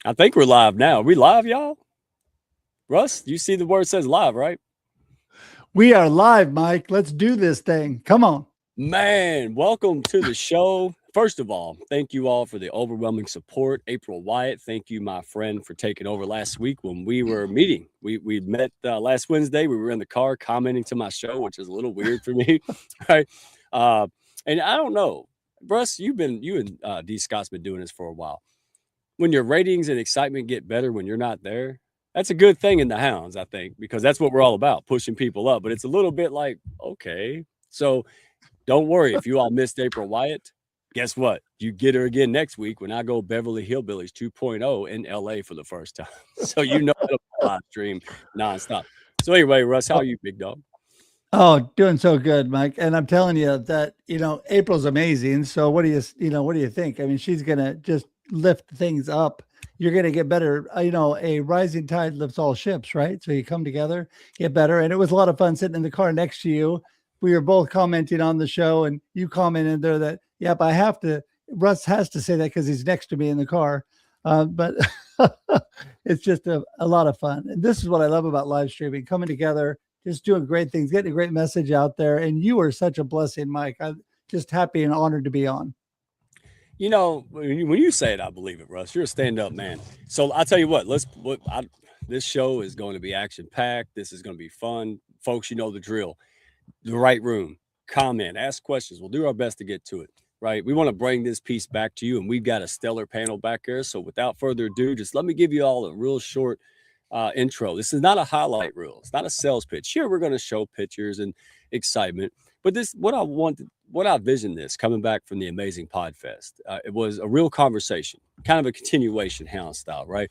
I think we're live now. Are we live, y'all? Russ, you see the word says live, right? We are live, Mike. Let's do this thing. Come on. Man, welcome to the show. First of all, thank you all for the overwhelming support. April Wyatt, thank you, my friend, for taking over last week when we were meeting. We met last Wednesday. We were in the car commenting to my show, which is a little weird for me, right? And I don't know, Russ, you and D Scott's been doing this for a while. When your ratings and excitement get better when you're not there, that's a good thing in the Hounds, I think, because that's what we're all about, pushing people up. But it's a little bit like, okay, so don't worry if you all missed April Wyatt. Guess what? You get her again next week when I go Beverly Hillbillies 2.0 in LA for the first time. So you know it'll be a live stream nonstop. So anyway, Russ, how are you, big dog? Oh, doing so good, Mike. And I'm telling you that, April's amazing. So what do you think? I mean, she's going to just lift things up. You're going to get better. A rising tide lifts all ships, right? So you come together, get better. And it was a lot of fun sitting in the car next to you. We were both commenting on the show, and you commented there that, yep, Russ has to say that because he's next to me in the car. But it's just a lot of fun. And this is what I love about live streaming, coming together, just doing great things, getting a great message out there. And you are such a blessing, Mike. I'm just happy and honored to be on. You know, when you say it, I believe it, Russ. You're a stand-up man. So I'll tell you what, this show is going to be action-packed. This is going to be fun. Folks, you know the drill. The right room, comment, ask questions. We'll do our best to get to it, right? We want to bring this piece back to you, and we've got a stellar panel back there. So without further ado, just let me give you all a real short intro. This is not a highlight reel. It's not a sales pitch. Here we're going to show pictures and excitement. But what I visioned this coming back from the amazing Podfest, it was a real conversation, kind of a continuation Hound style, right?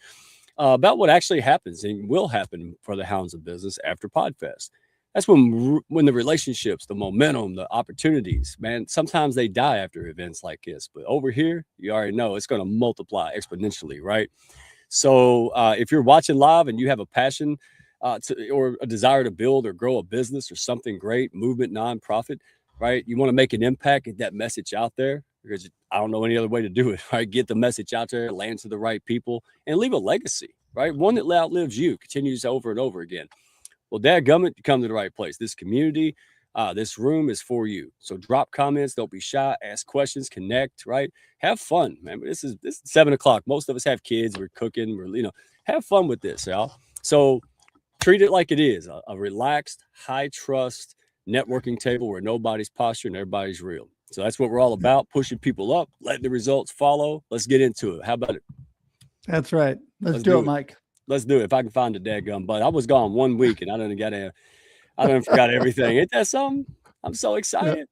About what actually happens and will happen for the Hounds of Business after Podfest. That's when the relationships, the momentum, the opportunities, man, sometimes they die after events like this. But over here, you already know it's going to multiply exponentially, right? So if you're watching live and you have a passion or a desire to build or grow a business or something great, movement, nonprofit, right? You want to make an impact, get that message out there, because I don't know any other way to do it, right? Get the message out there, land to the right people, and leave a legacy, right? One that outlives you, continues over and over again. Well, dadgummit, you come to the right place. This community, this room is for you. So drop comments, don't be shy, ask questions, connect, right? Have fun, man. This is 7:00. Most of us have kids, we're cooking, have fun with this, y'all. So treat it like it is a relaxed, high trust networking table where nobody's posture and everybody's real. So that's what we're all about, pushing people up, letting the results follow. Let's get into it. How about it? That's right. Let's do it, Mike. Let's do it. If I can find a dadgum butt. I was gone 1 week and I done forgot everything. Ain't that something? I'm so excited. Yep.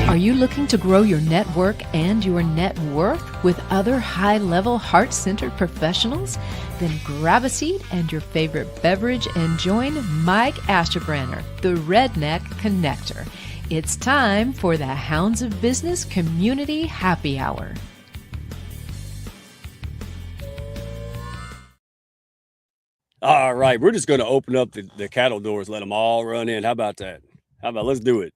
Are you looking to grow your network and your net worth with other high-level, heart-centered professionals? Then grab a seat and your favorite beverage and join Mike Asherbrenner, the Redneck Connector. It's time for the Hounds of Business Community Happy Hour. All right, we're just going to open up the cattle doors, let them all run in. How about that? Let's do it.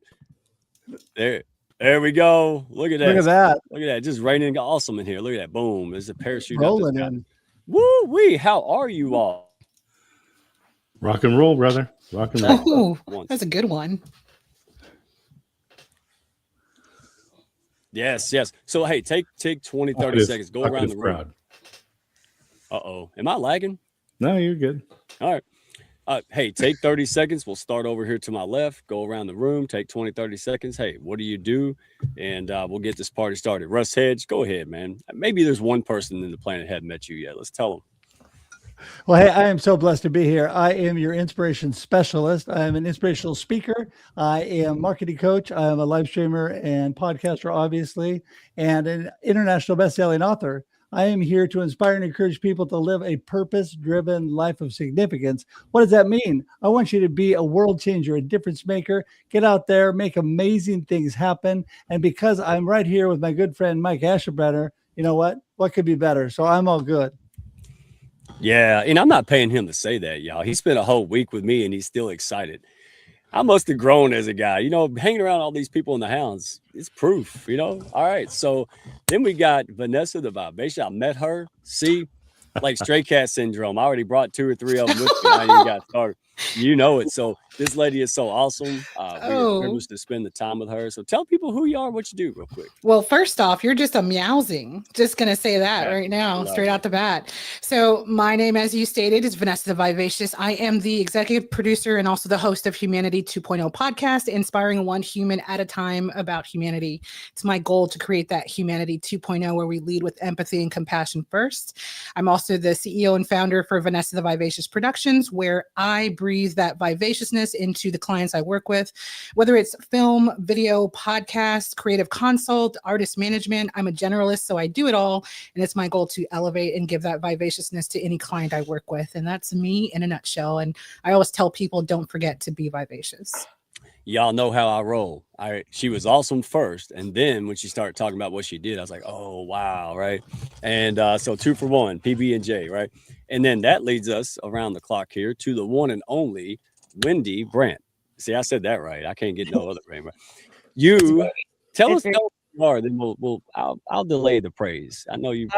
There we go. Look at that. Look at that. Just raining awesome in here. Look at that. Boom. There's a parachute. Rolling in. Woo-wee. How are you all? Rock and roll, brother. Rock and roll. Oh, that's a good one. Yes. So, hey, take 20, 30 seconds. Go around the room. Uh-oh. Am I lagging? No, you're good. All right. Hey, take 30 seconds. We'll start over here to my left, go around the room, take 20, 30 seconds. Hey, what do you do? And we'll get this party started. Russ Hedge, go ahead, man. Maybe there's one person in the planet that hadn't met you yet. Let's tell them. Well, hey, I am so blessed to be here. I am your inspiration specialist. I am an inspirational speaker. I am a marketing coach. I am a live streamer and podcaster, obviously, and an international best-selling author. I am here to inspire and encourage people to live a purpose-driven life of significance. What does that mean? I want you to be a world changer, a difference maker. Get out there, make amazing things happen. And because I'm right here with my good friend, Mike Asherbrenner, you know what? What could be better? So I'm all good. Yeah, and I'm not paying him to say that, y'all. He spent a whole week with me, and he's still excited. I must have grown as a guy. Hanging around all these people in the Hounds, it's proof, All right, so then we got Vanessa the Vivacious. I met her. See, like stray cat syndrome. I already brought 2 or 3 of them with me. Now you got started. You know it. So this lady is so awesome. We were privileged to spend the time with her. So tell people who you are and what you do real quick. Well, first off, you're just a meowsing. Just going to say that Okay. right now, Love straight it. out the bat. So my name, as you stated, is Vanessa the Vivacious. I am the executive producer and also the host of Humanity 2.0 podcast, inspiring one human at a time about humanity. It's my goal to create that Humanity 2.0 where we lead with empathy and compassion first. I'm also the CEO and founder for Vanessa the Vivacious Productions, where I breathe that vivaciousness into the clients I work with, whether it's film, video, podcast, creative consult, artist management. I'm a generalist, so I do it all. And it's my goal to elevate and give that vivaciousness to any client I work with. And that's me in a nutshell. And I always tell people, don't forget to be vivacious. Y'all know how I roll. She was awesome first, and then when she started talking about what she did, I was like, oh wow, right? And so 2 for 1, PB and J, right? And then that leads us around the clock here to the one and only Wendy Brandt. See, I said that right. I can't get no other name right. You tell us who you are, then I'll delay the praise. I know you.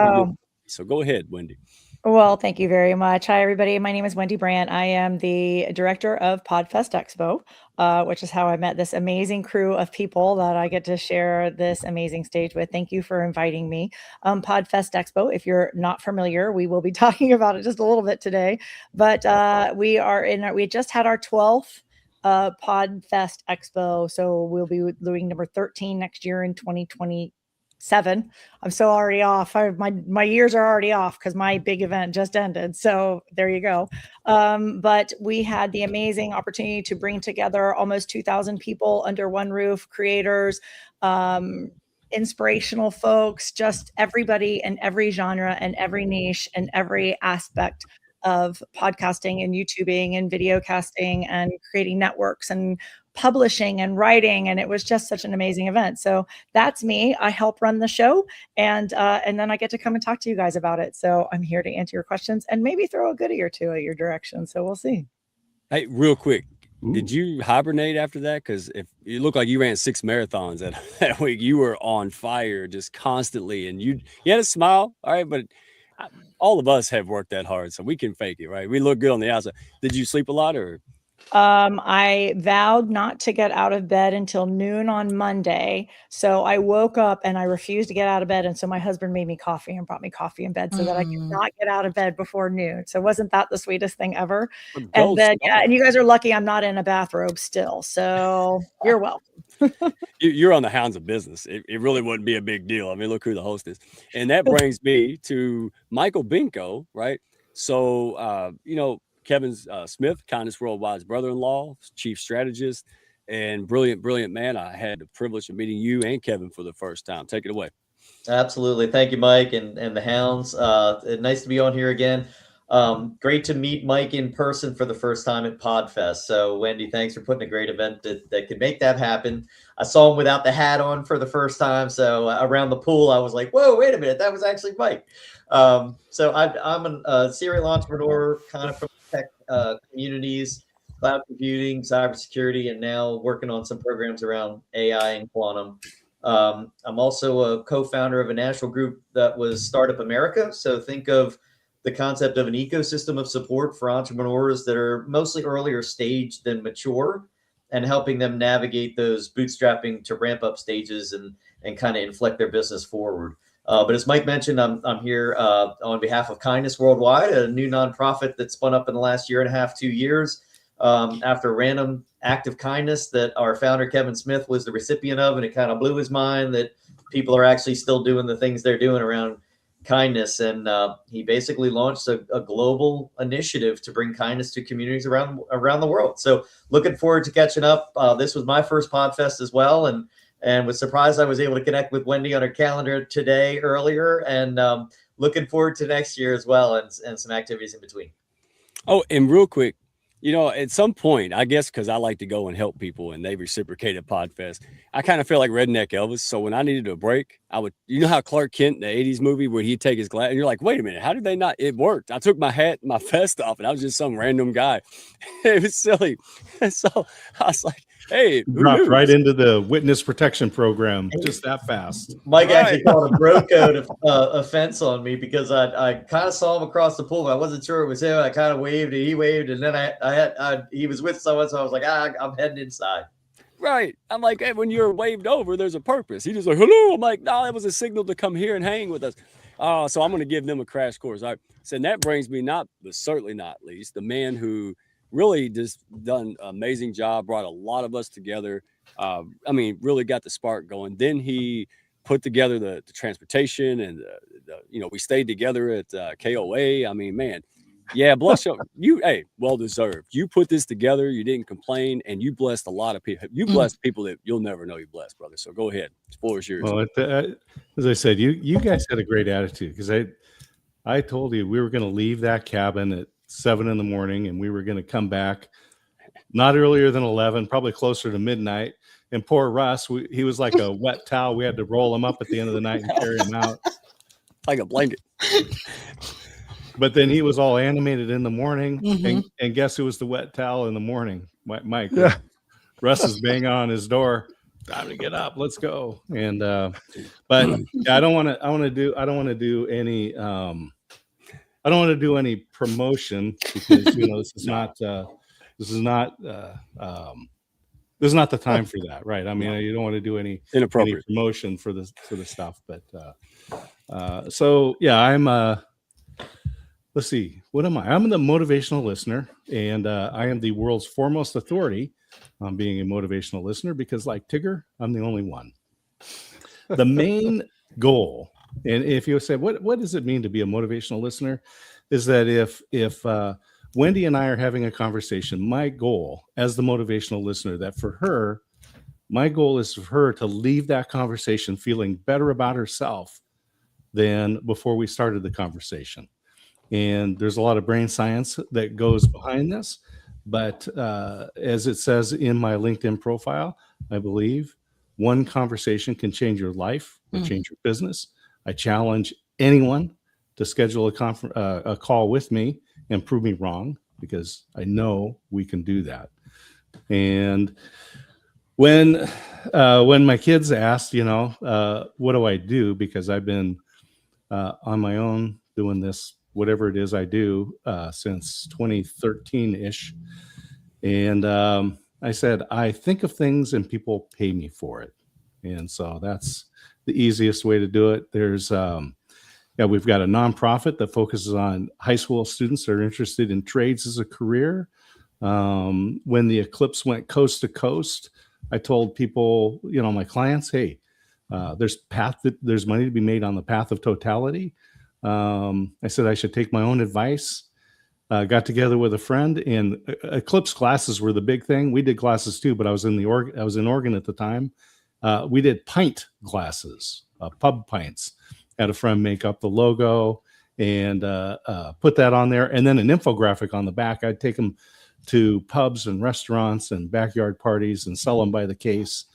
So go ahead, Wendy. Well, thank you very much. Hi, everybody. My name is Wendy Brandt. I am the director of Podfest Expo, which is how I met this amazing crew of people that I get to share this amazing stage with. Thank you for inviting me. Podfest Expo, if you're not familiar, we will be talking about it just a little bit today. But we just had our 12th Podfest Expo. So we'll be doing number 13 next year in 2027. I'm so already off. My years are already off because my big event just ended. So there you go. But we had the amazing opportunity to bring together almost 2,000 people under one roof, creators, inspirational folks, just everybody in every genre and every niche and every aspect of podcasting and YouTubing and video casting and creating networks and publishing and writing. And it was just such an amazing event. So that's me. I help run the show, and then I get to come and talk to you guys about it. So I'm here to answer your questions and maybe throw a goodie or two at your direction. So we'll see. Hey, real quick, did you hibernate after that? Because if you look like you ran 6 marathons that week, you were on fire just constantly, and you had a smile, all right, but all of us have worked that hard, so we can fake it, right? We look good on the outside. Did you sleep a lot, or? I vowed not to get out of bed until noon on Monday. So I woke up and I refused to get out of bed. And so my husband made me coffee and brought me coffee in bed so that I could not get out of bed before noon. So wasn't that the sweetest thing ever? And then, and you guys are lucky I'm not in a bathrobe still. So you're welcome. You're on the Hounds of Business. It really wouldn't be a big deal. I mean, look who the host is. And that brings me to Michael Binko, right? So, Kevin Smith, Kindness Worldwide's brother-in-law, chief strategist, and brilliant man. I had the privilege of meeting you and Kevin for the first time. Take it away. Absolutely. Thank you, Mike, and the Hounds. Nice to be on here again. Great to meet Mike in person for the first time at Podfest. So, Wendy, thanks for putting a great event that could make that happen. I saw him without the hat on for the first time. So around the pool, I was like, whoa, wait a minute. That was actually Mike. So I'm a serial entrepreneur, kind of from tech communities, cloud computing, cybersecurity, and now working on some programs around AI and quantum. I'm also a co-founder of a national group that was Startup America. So think of the concept of an ecosystem of support for entrepreneurs that are mostly earlier stage than mature, and helping them navigate those bootstrapping to ramp up stages and kind of inflect their business forward. But as Mike mentioned, I'm here on behalf of Kindness Worldwide, a new nonprofit that spun up in the last year and a half, 2 years, after a random act of kindness that our founder, Kevin Smith, was the recipient of. And it kind of blew his mind that people are actually still doing the things they're doing around kindness. And he basically launched a global initiative to bring kindness to communities around the world. So looking forward to catching up. This was my first Podfest as well. And was surprised I was able to connect with Wendy on her calendar today earlier, and looking forward to next year as well, and some activities in between. Oh, and real quick, At some point, I guess because I like to go and help people and they reciprocated Podfest, I kind of feel like Redneck Elvis. So when I needed a break, I would, how Clark Kent in the 80s movie where he'd take his glass and you're like, wait a minute, how did they not? It worked. I took my hat, my vest off, and I was just some random guy. It was silly. So I was like, hey, who Dropped knew? right into the witness protection program just that fast. Mike Right. actually called a bro code offense on me because I kind of saw him across the pool, but I wasn't sure it was him. I kind of waved and he waved, and then he was with someone, so I was like, I'm heading inside. Right. I'm like, hey, when you're waved over, there's a purpose. He just like, hello. I'm like, no, that was a signal to come here and hang with us. So I'm going to give them a crash course. All right. So that brings me but certainly not least, the man who really just done an amazing job, brought a lot of us together. Really got the spark going. Then he put together the transportation and we stayed together at KOA. I mean, man, yeah, bless you. Hey, well deserved. You put this together. You didn't complain, and you blessed a lot of people. You blessed people that you'll never know you blessed, brother. So go ahead. The floor is yours. Well, as I said, you guys had a great attitude because I told you we were going to leave that cabin at 7 a.m. and we were going to come back not earlier than 11, probably closer to midnight. And poor Russ, he was like a wet towel. We had to roll him up at the end of the night and carry him out like a blanket. But then he was all animated in the morning, and guess who was the wet towel in the morning? Mike. Yeah. Russ is banging on his door. Time to get up. Let's go. And but yeah, I don't want to do any promotion because this is not the time for that, right? I mean, you don't want to do any inappropriate promotion for the stuff, but so yeah, I'm let's see, what am I? I'm the motivational listener, and I am the world's foremost authority on being a motivational listener because, like Tigger, I'm the only one. The main goal, and if you say, what does it mean to be a motivational listener, is that if Wendy and I are having a conversation, my goal as the motivational listener, that for her, my goal is for her to leave that conversation feeling better about herself than before we started the conversation. And there's a lot of brain science that goes behind this. But as it says in my LinkedIn profile, I believe one conversation can change your life or change your business. I challenge anyone to schedule a call with me and prove me wrong, because I know we can do that. And when my kids asked, what do I do? Because I've been on my own doing this, whatever it is I do, since 2013-ish. And I said, I think of things and people pay me for it. And so that's the easiest way to do it. There's, we've got a nonprofit that focuses on high school students that are interested in trades as a career. When the eclipse went coast to coast, I told people, my clients, hey, there's money to be made on the path of totality. I said I should take my own advice. Got together with a friend, and eclipse classes were the big thing. We did classes too, but I was in Oregon at the time. We did pint classes, pub pints. Had a friend make up the logo and put that on there, and then an infographic on the back. I'd take them to pubs and restaurants and backyard parties and sell them by the case.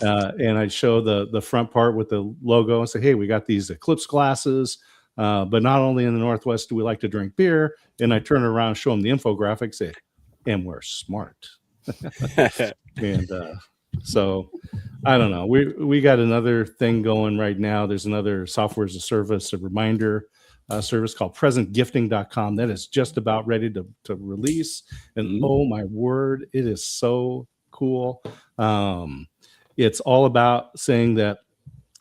And I'd show the front part with the logo and say, hey, we got these eclipse classes. But not only in the Northwest do we like to drink beer, and I turn around, show them the infographic, say, and we're smart. And so I don't know. We got another thing going right now. There's another software as a service, a reminder service called presentgifting.com that is just about ready to release. And oh my word, it is so cool. It's all about saying that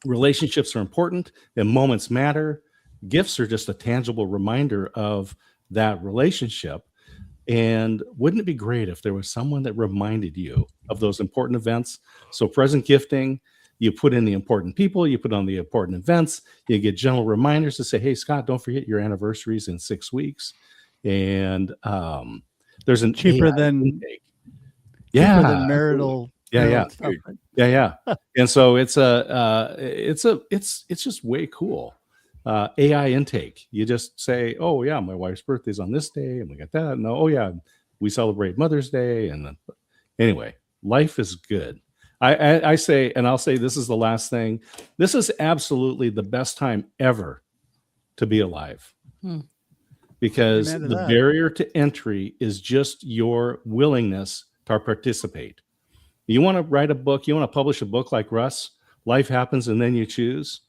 relationships are important and moments matter. Gifts are just a tangible reminder of that relationship. And wouldn't it be great if there was someone that reminded you of those important events? So present gifting, you put in the important people, you put on the important events, you get gentle reminders to say, hey, Scott, don't forget your anniversaries in 6 weeks. And there's an cheaper AI than intake. cheaper than marital. Yeah. Stuff. Yeah. And so it's just way cool. AI intake. You just say, oh yeah, my wife's birthday's on this day, and we got that. No, oh yeah, we celebrate Mother's Day, and then anyway, life is good. I say, and I'll say this is the last thing. This is absolutely the best time ever to be alive. Because Amen to the that. barrier to entry is just your willingness to participate. You want to write a book, you want to publish a book like Russ, life happens and then you choose.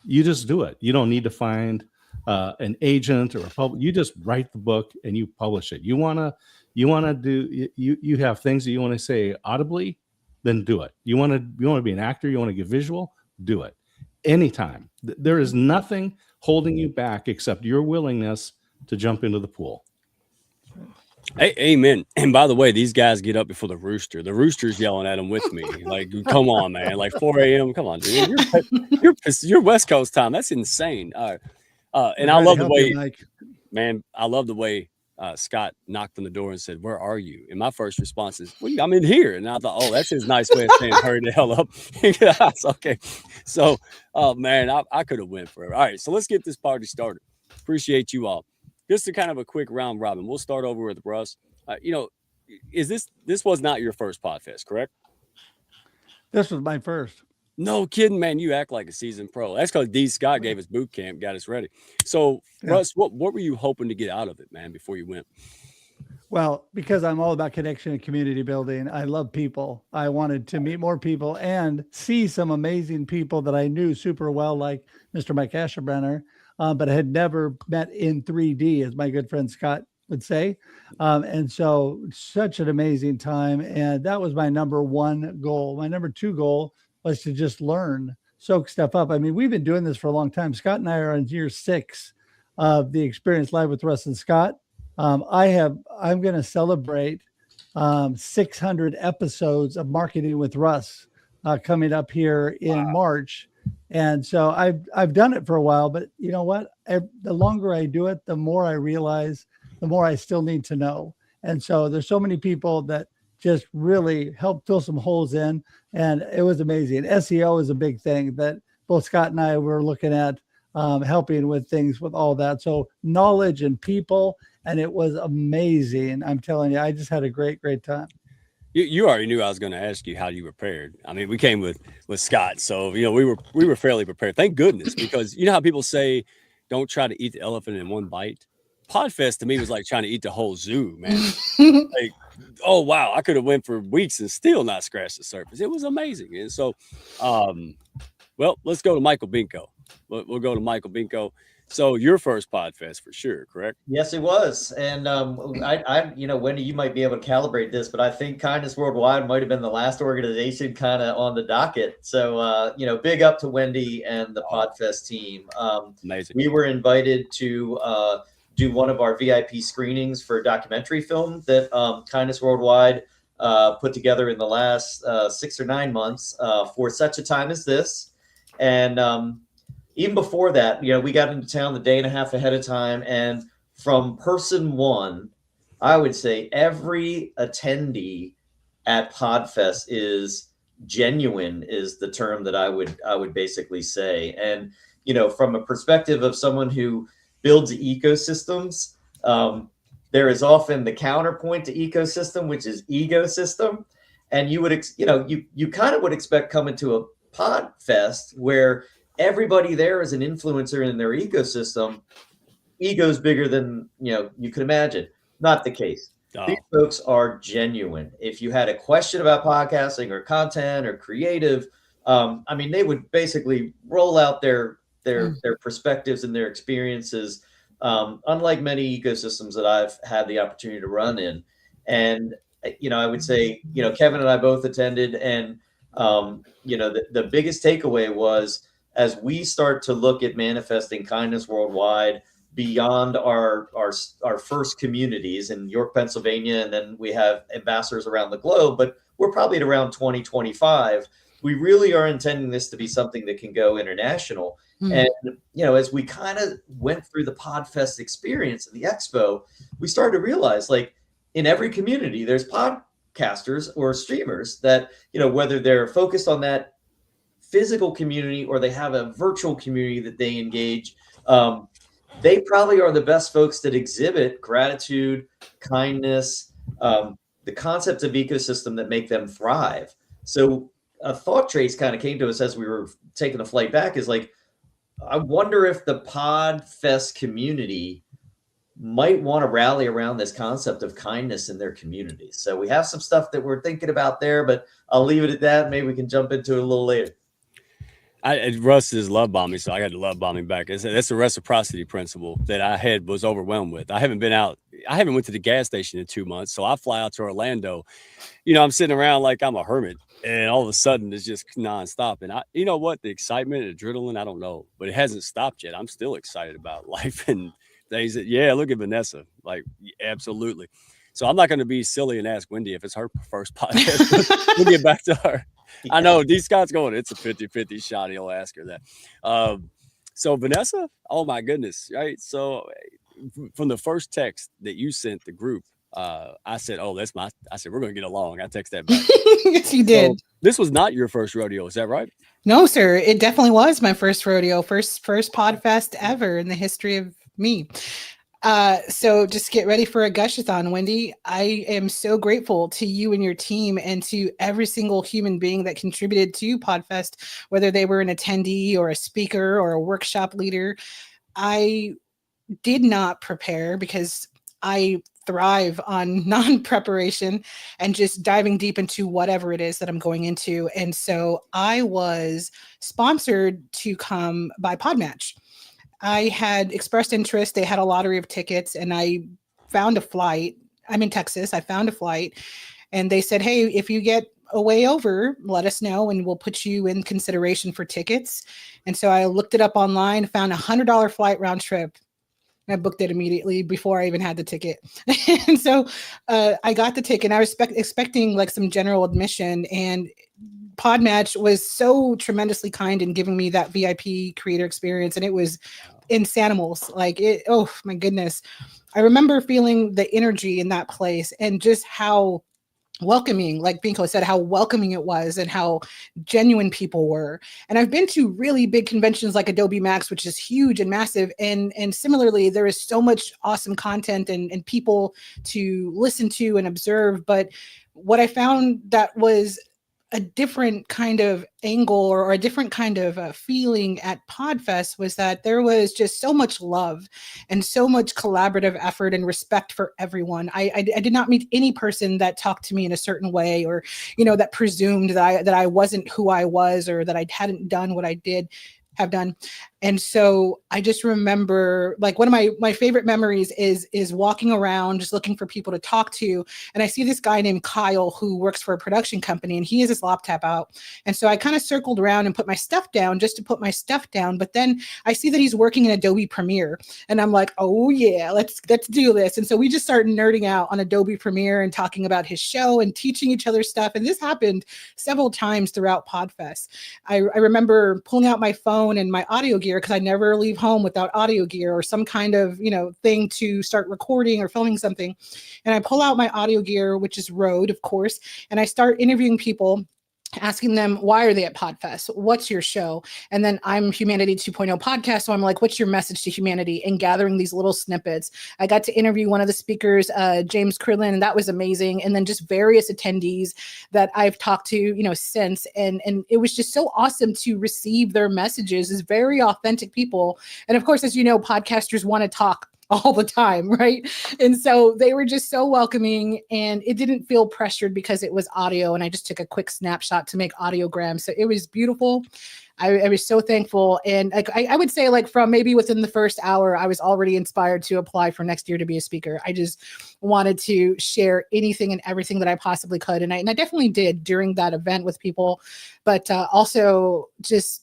You just do it. You don't need to find an agent or a public. You just write the book and you publish it. You want to do, you have things that you want to say audibly, then do it. You want to be an actor, you want to get visual, do it. Anytime. There is nothing holding you back except your willingness to jump into the pool. Hey, amen. And by the way, these guys get up before the rooster. The rooster's yelling at them with me. Like, come on, man. Like 4 a.m. Come on, dude. You're West Coast time. That's insane. All right. And I love the way, man, I love the way Scott knocked on the door and said, "Where are you?" And my first response is, "Well, I'm in here." And I thought, oh, that's his nice way of saying, "Hurry the hell up." Okay. So, man, I could have went forever. All right. So let's get this party started. Appreciate you all. Just to kind of a quick round robin. We'll start over with Russ. Is this was not your first Podfest, correct? This was my first. No kidding, man. You act like a seasoned pro. That's because D. Scott gave us boot camp, got us ready. So, yeah. Russ, what were you hoping to get out of it, man, before you went? Well, because I'm all about connection and community building. I love people. I wanted to meet more people and see some amazing people that I knew super well, like Mr. Mike Asherbrenner, but I had never met in 3D, as my good friend Scott would say. And so such an amazing time. And that was my number one goal. My number two goal was to just learn, soak stuff up. I mean, we've been doing this for a long time. Scott and I are on year 6 of the Experience Live with Russ and Scott. I'm going to celebrate 600 episodes of Marketing with Russ coming up here in March. And so I've done it for a while, but you know what? The longer I do it, the more I realize, the more I still need to know. And so there's so many people that just really helped fill some holes in. And it was amazing. SEO is a big thing that both Scott and I were looking at, helping with things with all that. So knowledge and people, and it was amazing. I'm telling you, I just had a great, great time. You already knew I was going to ask you how you prepared. I mean, we came with Scott, so we were fairly prepared. Thank goodness, because you know how people say, don't try to eat the elephant in one bite. Podfest to me was like trying to eat the whole zoo, man. Like, oh wow, I could have went for weeks and still not scratched the surface. It was amazing. And so, well, let's go to Michael Binko. We'll go to Michael Binko. So your first Podfest for sure, correct? Yes, it was. And I Wendy, you might be able to calibrate this, but I think Kindness Worldwide might have been the last organization kind of on the docket. So, big up to Wendy and the Podfest team. Amazing. We were invited to do one of our VIP screenings for a documentary film that Kindness Worldwide put together in the last 6 or 9 months for such a time as this. And even before that, we got into town the day and a half ahead of time. And from person one, I would say every attendee at Podfest is genuine, is the term that I would basically say. And, from a perspective of someone who builds ecosystems, there is often the counterpoint to ecosystem, which is ecosystem. And you would, you kind of would expect coming to a Podfest where everybody there is an influencer in their ecosystem. Ego's bigger than you could imagine. Not the case. Oh. These folks are genuine. If you had a question about podcasting or content or creative, they would basically roll out their perspectives and their experiences, unlike many ecosystems that I've had the opportunity to run in. And I would say Kevin and I both attended, and the biggest takeaway was, as we start to look at manifesting kindness worldwide beyond our first communities in York, Pennsylvania, and then we have ambassadors around the globe, but we're probably at around 2025. We really are intending this to be something that can go international. And, as we kind of went through the Podfest experience at the expo, we started to realize, like, in every community, there's podcasters or streamers that, whether they're focused on that physical community or they have a virtual community that they engage, they probably are the best folks that exhibit gratitude, kindness, the concepts of ecosystem that make them thrive. So a thought trace kind of came to us as we were taking a flight back is like, I wonder if the PodFest community might want to rally around this concept of kindness in their community. So we have some stuff that we're thinking about there, but I'll leave it at that. Maybe we can jump into it a little later. Russ is love bombing, so I got to love bombing back. That's a reciprocity principle that I was overwhelmed with. I haven't went to the gas station in 2 months, so I fly out to Orlando. I'm sitting around like I'm a hermit, and all of a sudden it's just nonstop. And you know what? The excitement, adrenaline, I don't know, but it hasn't stopped yet. I'm still excited about life and things. Look at Vanessa, like absolutely. So I'm not going to be silly and ask Wendy if it's her first podcast. We'll get back to her. I know D. Scott's going, it's a 50-50 shot. He'll ask her that. So Vanessa, oh my goodness. Right. So from the first text that you sent the group, I said, we're going to get along. I text that back. Yes, you did. So this was not your first rodeo. Is that right? No, sir. It definitely was my first rodeo, first PodFest ever in the history of me. So just get ready for a gushathon, Wendy. I am so grateful to you and your team and to every single human being that contributed to PodFest, whether they were an attendee or a speaker or a workshop leader. I did not prepare because I thrive on non-preparation and just diving deep into whatever it is that I'm going into. And so I was sponsored to come by Podmatch. I had expressed interest. They had a lottery of tickets and I found a flight. I'm in Texas. I found a flight and they said, hey, if you get a way over, let us know and we'll put you in consideration for tickets. And so I looked it up online, found $100 flight round trip. I booked it immediately before I even had the ticket. And so I got the ticket. I was expecting like some general admission, and Podmatch was so tremendously kind in giving me that VIP creator experience. And it was insanimals. Like it, oh my goodness. I remember feeling the energy in that place and just how welcoming, like Binko said, how welcoming it was and how genuine people were. And I've been to really big conventions like Adobe Max, which is huge and massive. And similarly, there is so much awesome content and people to listen to and observe. But what I found that was a different kind of angle or a different kind of feeling at PodFest was that there was just so much love and so much collaborative effort and respect for everyone. I did not meet any person that talked to me in a certain way or, that presumed that I wasn't who I was or that I hadn't done what I did have done. And so I just remember, like, one of my favorite memories is walking around just looking for people to talk to. And I see this guy named Kyle who works for a production company, and he has his laptop out. And so I kind of circled around and put my stuff down just to put my stuff down. But then I see that he's working in Adobe Premiere, and I'm like, oh yeah, let's do this. And so we just started nerding out on Adobe Premiere and talking about his show and teaching each other stuff. And this happened several times throughout PodFest. I remember pulling out my phone and my audio gear, because I never leave home without audio gear or some kind of, thing to start recording or filming something. And I pull out my audio gear, which is Rode, of course, and I start interviewing people, asking them, why are they at PodFest? What's your show? And then I'm Humanity 2.0 podcast. So I'm like, what's your message to humanity? And gathering these little snippets. I got to interview one of the speakers, James Krillin, and that was amazing. And then just various attendees that I've talked to, since. And it was just so awesome to receive their messages as very authentic people. And of course, as you know, podcasters want to talk all the time, right? And so they were just so welcoming, and it didn't feel pressured because it was audio, and I just took a quick snapshot to make audiograms. So it was beautiful. I was so thankful. And I would say, like, from maybe within the first hour, I was already inspired to apply for next year to be a speaker. I just wanted to share anything and everything that I possibly could. And I definitely did during that event with people, but also just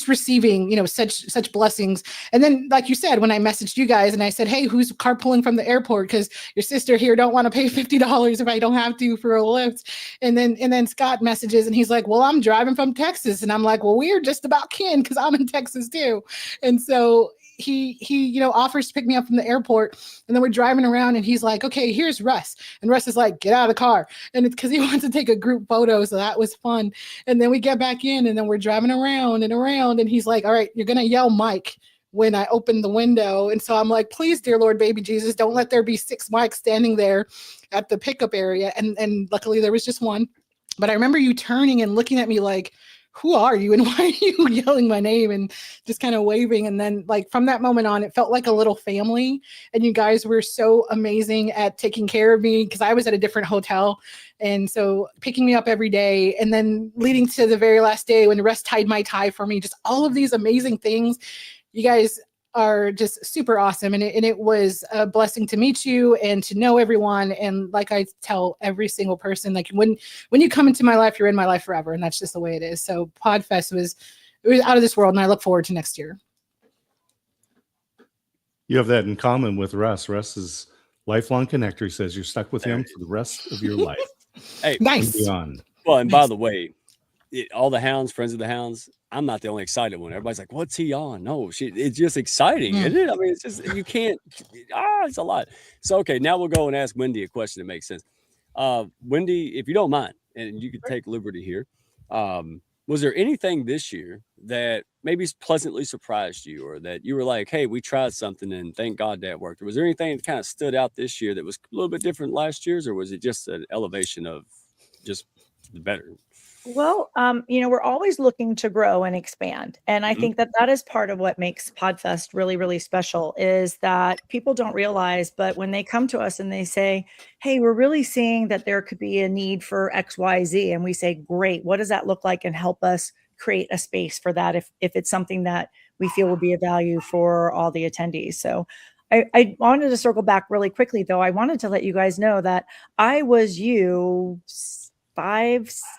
receiving, such blessings. And then, like you said, when I messaged you guys and I said, hey, who's carpooling from the airport? Because your sister here don't want to pay $50 if I don't have to for a lift. And then Scott messages and he's like, well, I'm driving from Texas. And I'm like, well, we're just about kin because I'm in Texas too. And so he offers to pick me up from the airport, and then we're driving around and he's like, okay, here's Russ. And Russ is like, get out of the car. And it's because he wants to take a group photo. So that was fun. And then we get back in and then we're driving around and he's like, all right, you're going to yell Mike when I opened the window. And so I'm like, please, dear Lord, baby Jesus, don't let there be 6 mics standing there at the pickup area. And luckily there was just one. But I remember you turning and looking at me like, who are you and why are you yelling my name and just kind of waving? And then like from that moment on, it felt like a little family. And you guys were so amazing at taking care of me because I was at a different hotel. And so picking me up every day and then leading to the very last day when the rest tied my tie for me, just all of these amazing things. You guys are just super awesome. And it was a blessing to meet you and to know everyone. And like I tell every single person, like when you come into my life, you're in my life forever. And that's just the way it is. So PodFest was out of this world. And I look forward to next year. You have that in common with Russ. Russ is lifelong connector. He says you're stuck with him for the rest of your life. Hey, nice. And beyond. Well, and by the way, all the Hounds, friends of the Hounds, I'm not the only excited one. Everybody's like, what's he on? No, it's just exciting, isn't it? I mean, it's just, you can't, it's a lot. So, okay, now we'll go and ask Wendy a question that makes sense. Wendy, if you don't mind, and you could take liberty here, was there anything this year that maybe pleasantly surprised you, or that you were like, hey, we tried something and thank God that worked? Or was there anything that kind of stood out this year that was a little bit different last year's, or was it just an elevation of just the better? Well, we're always looking to grow and expand. And I think that is part of what makes PodFest really, really special, is that people don't realize, but when they come to us and they say, hey, we're really seeing that there could be a need for X, Y, Z. And we say, great, what does that look like? And help us create a space for that if it's something that we feel will be of value for all the attendees. So I wanted to circle back really quickly, though. I wanted to let you guys know that I was 7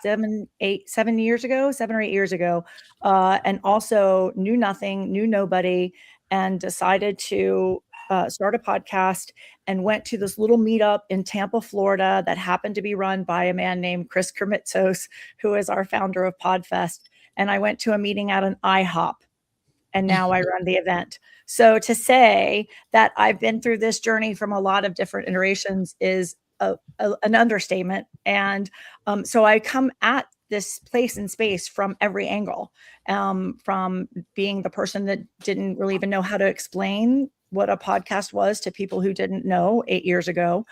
or 8 years ago, and also knew nothing, knew nobody, and decided to start a podcast, and went to this little meetup in Tampa, Florida, that happened to be run by a man named Chris Kermitzos, who is our founder of PodFest. And I went to a meeting at an IHOP, and now I run the event. So to say that I've been through this journey from a lot of different iterations is an understatement. And so I come at this place and space from every angle, from being the person that didn't really even know how to explain what a podcast was to people who didn't know 8 years ago,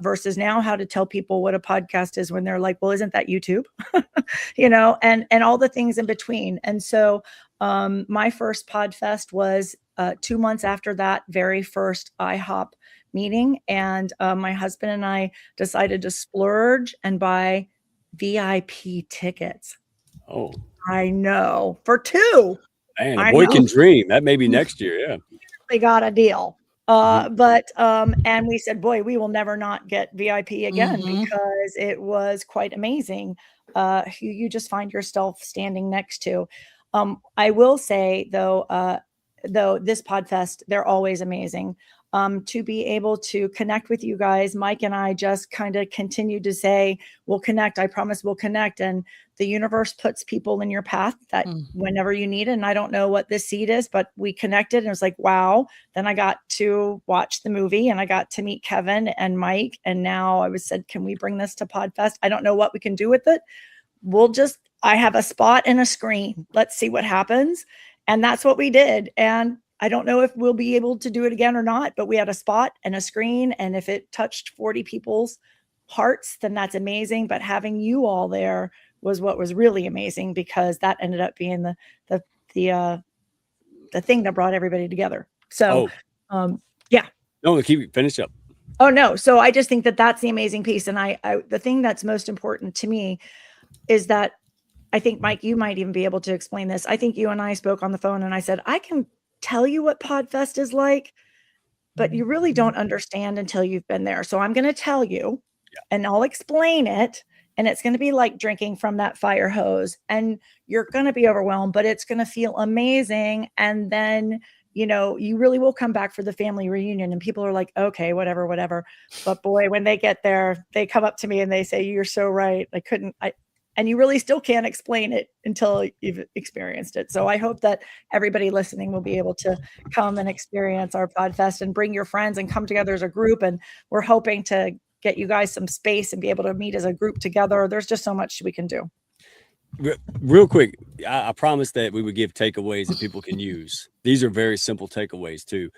versus now how to tell people what a podcast is when they're like, well, isn't that YouTube? And all the things in between. And so my first PodFest was 2 months after that very first IHOP meeting. And my husband and I decided to splurge and buy VIP tickets. Oh, I know, for 2. Man, a boy can dream. That may be next year. Yeah. They got a deal. And we said, boy, we will never not get VIP again, because it was quite amazing. You just find yourself standing next to. I will say, though this PodFest, they're always amazing. To be able to connect with you guys, Mike and I just kind of continue to say, we'll connect. I promise we'll connect. And the universe puts people in your path that whenever you need it. And I don't know what this seed is, but we connected, and it was like, wow. Then I got to watch the movie, and I got to meet Kevin and Mike. And now I was said, can we bring this to PodFest? I don't know what we can do with it. I have a spot and a screen. Let's see what happens. And that's what we did. And I don't know if we'll be able to do it again or not, but we had a spot and a screen. And if it touched 40 people's hearts, then that's amazing. But having you all there was what was really amazing, because that ended up being the thing that brought everybody together. So, yeah. No, finish up. Oh, no. So I just think that that's the amazing piece. And the thing that's most important to me is that I think, Mike, you might even be able to explain this. I think you and I spoke on the phone, and I said, I can tell you what PodFest is like, but you really don't understand until you've been there. So I'm going to tell you, and I'll explain it. And it's going to be like drinking from that fire hose, and you're going to be overwhelmed, but it's going to feel amazing. And then, you really will come back for the family reunion, and people are like, okay, whatever. But boy, when they get there, they come up to me and they say, you're so right. And you really still can't explain it until you've experienced it. So I hope that everybody listening will be able to come and experience our PodFest, and bring your friends and come together as a group. And we're hoping to get you guys some space and be able to meet as a group together. There's just so much we can do. Real quick, I promised that we would give takeaways that people can use. These are very simple takeaways too.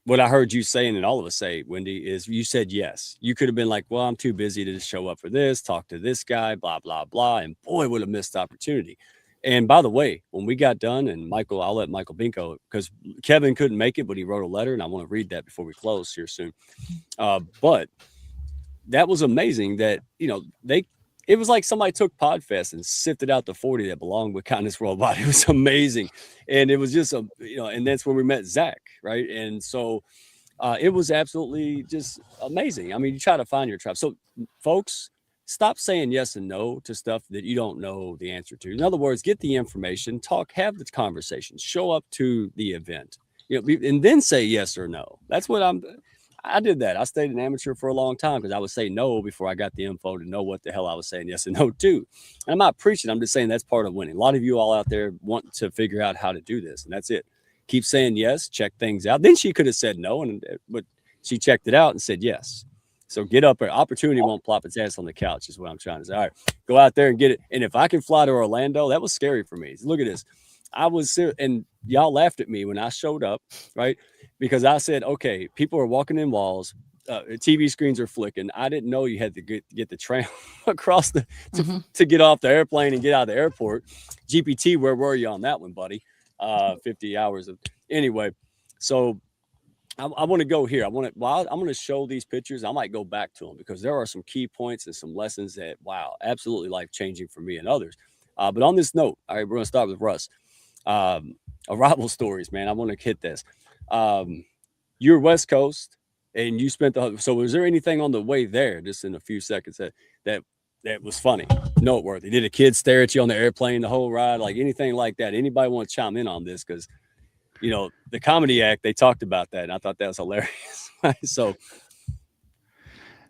What I heard you saying, and all of us say, Wendy, is you said yes. You could have been like, well, I'm too busy to just show up for this, talk to this guy, blah, blah, blah. And boy, would have missed the opportunity. And by the way, when we got done, and Michael, I'll let Michael Binko, because Kevin couldn't make it, but he wrote a letter, and I want to read that before we close here soon. But that was amazing that, it was like somebody took Podfest and sifted out the 40 that belonged with Kindness Worldwide. It was amazing. And it was just, and that's when we met Zach, right? And so it was absolutely just amazing. I mean, you try to find your tribe. So folks, stop saying yes and no to stuff that you don't know the answer to. In other words, get the information, talk, have the conversation, show up to the event, and then say yes or no. That's what I did that. I stayed an amateur for a long time because I would say no before I got the info to know what the hell I was saying yes and no to. And I'm not preaching. I'm just saying that's part of winning. A lot of you all out there want to figure out how to do this, and that's it. Keep saying yes, check things out. Then she could have said no, but she checked it out and said yes. So get up there. Opportunity won't plop its ass on the couch is what I'm trying to say. All right, go out there and get it. And if I can fly to Orlando, that was scary for me. Look at this. And y'all laughed at me when I showed up, right? Because I said, okay, people are walking in walls, TV screens are flicking. I didn't know you had to get the tram across to get off the airplane and get out of the airport. GPT, where were you on that one, buddy? 50 hours of anyway. So I want to go here. I'm going to show these pictures. I might go back to them because there are some key points and some lessons that, wow, absolutely life changing for me and others. But on this note, all right, we're going to start with Russ. Arrival stories, man. I want to hit this. You're West Coast and you spent so was there anything on the way there, just in a few seconds, that was funny, noteworthy? Did a kid stare at you on the airplane the whole ride? Like anything like that? Anybody want to chime in on this? Because, the comedy act, they talked about that and I thought that was hilarious.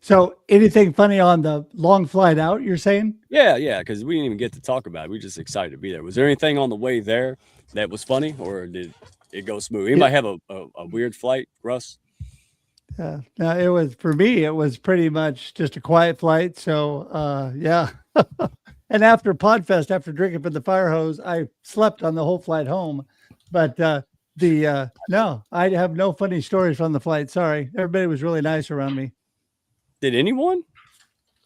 So anything funny on the long flight out, you're saying? Yeah, because we didn't even get to talk about it. We were just excited to be there. Was there anything on the way there that was funny, or did it go smooth? Anybody have a weird flight, Russ? No, it was, for me, it was pretty much just a quiet flight. So, yeah. And after Podfest, after drinking from the fire hose, I slept on the whole flight home. But no, I have no funny stories from the flight. Sorry. Everybody was really nice around me. Did anyone?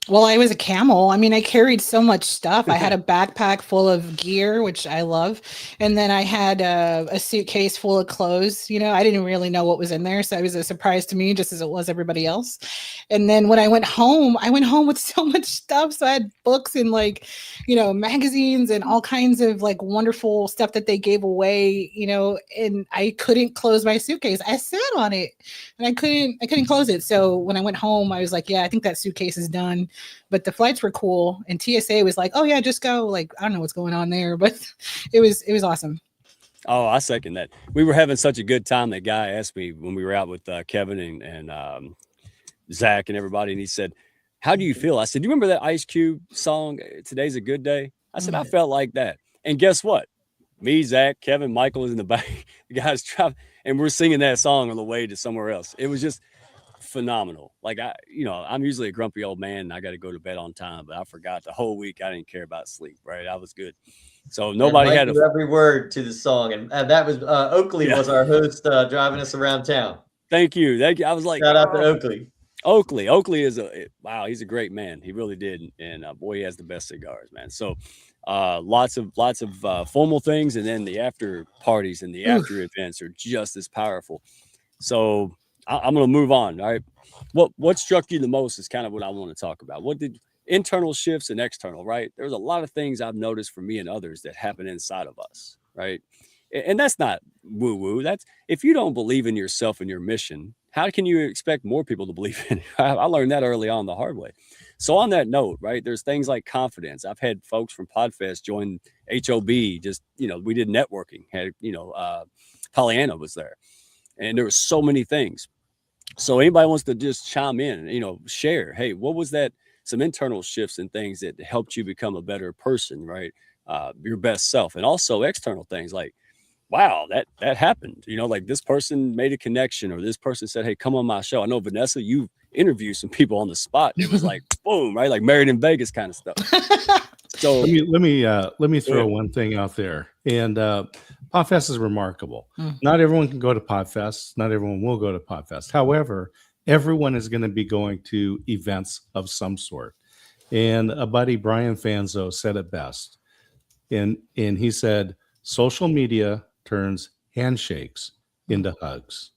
Well, I was a camel. I mean, I carried so much stuff. I had a backpack full of gear, which I love. And then I had a suitcase full of clothes. I didn't really know what was in there. So it was a surprise to me, just as it was everybody else. And then when I went home with so much stuff. So I had books and magazines and all kinds of wonderful stuff that they gave away, and I couldn't close my suitcase. I sat on it and I couldn't close it. So when I went home, I was like, yeah, I think that suitcase is done. But the flights were cool, and TSA was like, oh yeah, just go. I don't know what's going on there, but it was awesome. Oh, I second that. We were having such a good time. That guy asked me when we were out with Kevin and Zach and everybody, and he said, how do you feel? I said, do you remember that Ice Cube song, Today's a Good Day? I said, I felt like that. And guess what? Me, Zach, Kevin, Michael is in the back. The guys driving, and we're singing that song on the way to somewhere else. It was just phenomenal. I'm usually a grumpy old man and I got to go to bed on time, but I forgot the whole week. I didn't care about sleep, right? I was good. So nobody had every word to the song. And that was Oakley was our host driving us around town. Thank you. I was like, shout out to Oakley. Oakley is wow. He's a great man. He really did. And boy, he has the best cigars, man. So lots of formal things. And then the after parties and the after events are just as powerful. So I'm going to move on. All right. What struck you the most is kind of what I want to talk about. What did internal shifts and external, right? There's a lot of things I've noticed for me and others that happen inside of us, right? And that's not woo woo. That's if you don't believe in yourself and your mission, how can you expect more people to believe in it? I learned that early on the hard way. So on that note, right, there's things like confidence. I've had folks from Podfest join HOB. Just, we did networking. Had, Pollyanna was there. And there were so many things. So anybody wants to just chime in, share, hey, what was that? Some internal shifts and things that helped you become a better person, right? Your best self. And also external things like wow, that happened. You know, like this person made a connection, or this person said, hey, come on my show. I know, Vanessa, you interviewed some people on the spot. It was like boom, right? Like Married in Vegas kind of stuff. So let me throw one thing out there. And Podfest is remarkable. Not everyone can go to Podfest. Not everyone will go to Podfest. However, everyone is going to be going to events of some sort. And a buddy, Brian Fanzo, said it best. And he said, social media turns handshakes into hugs.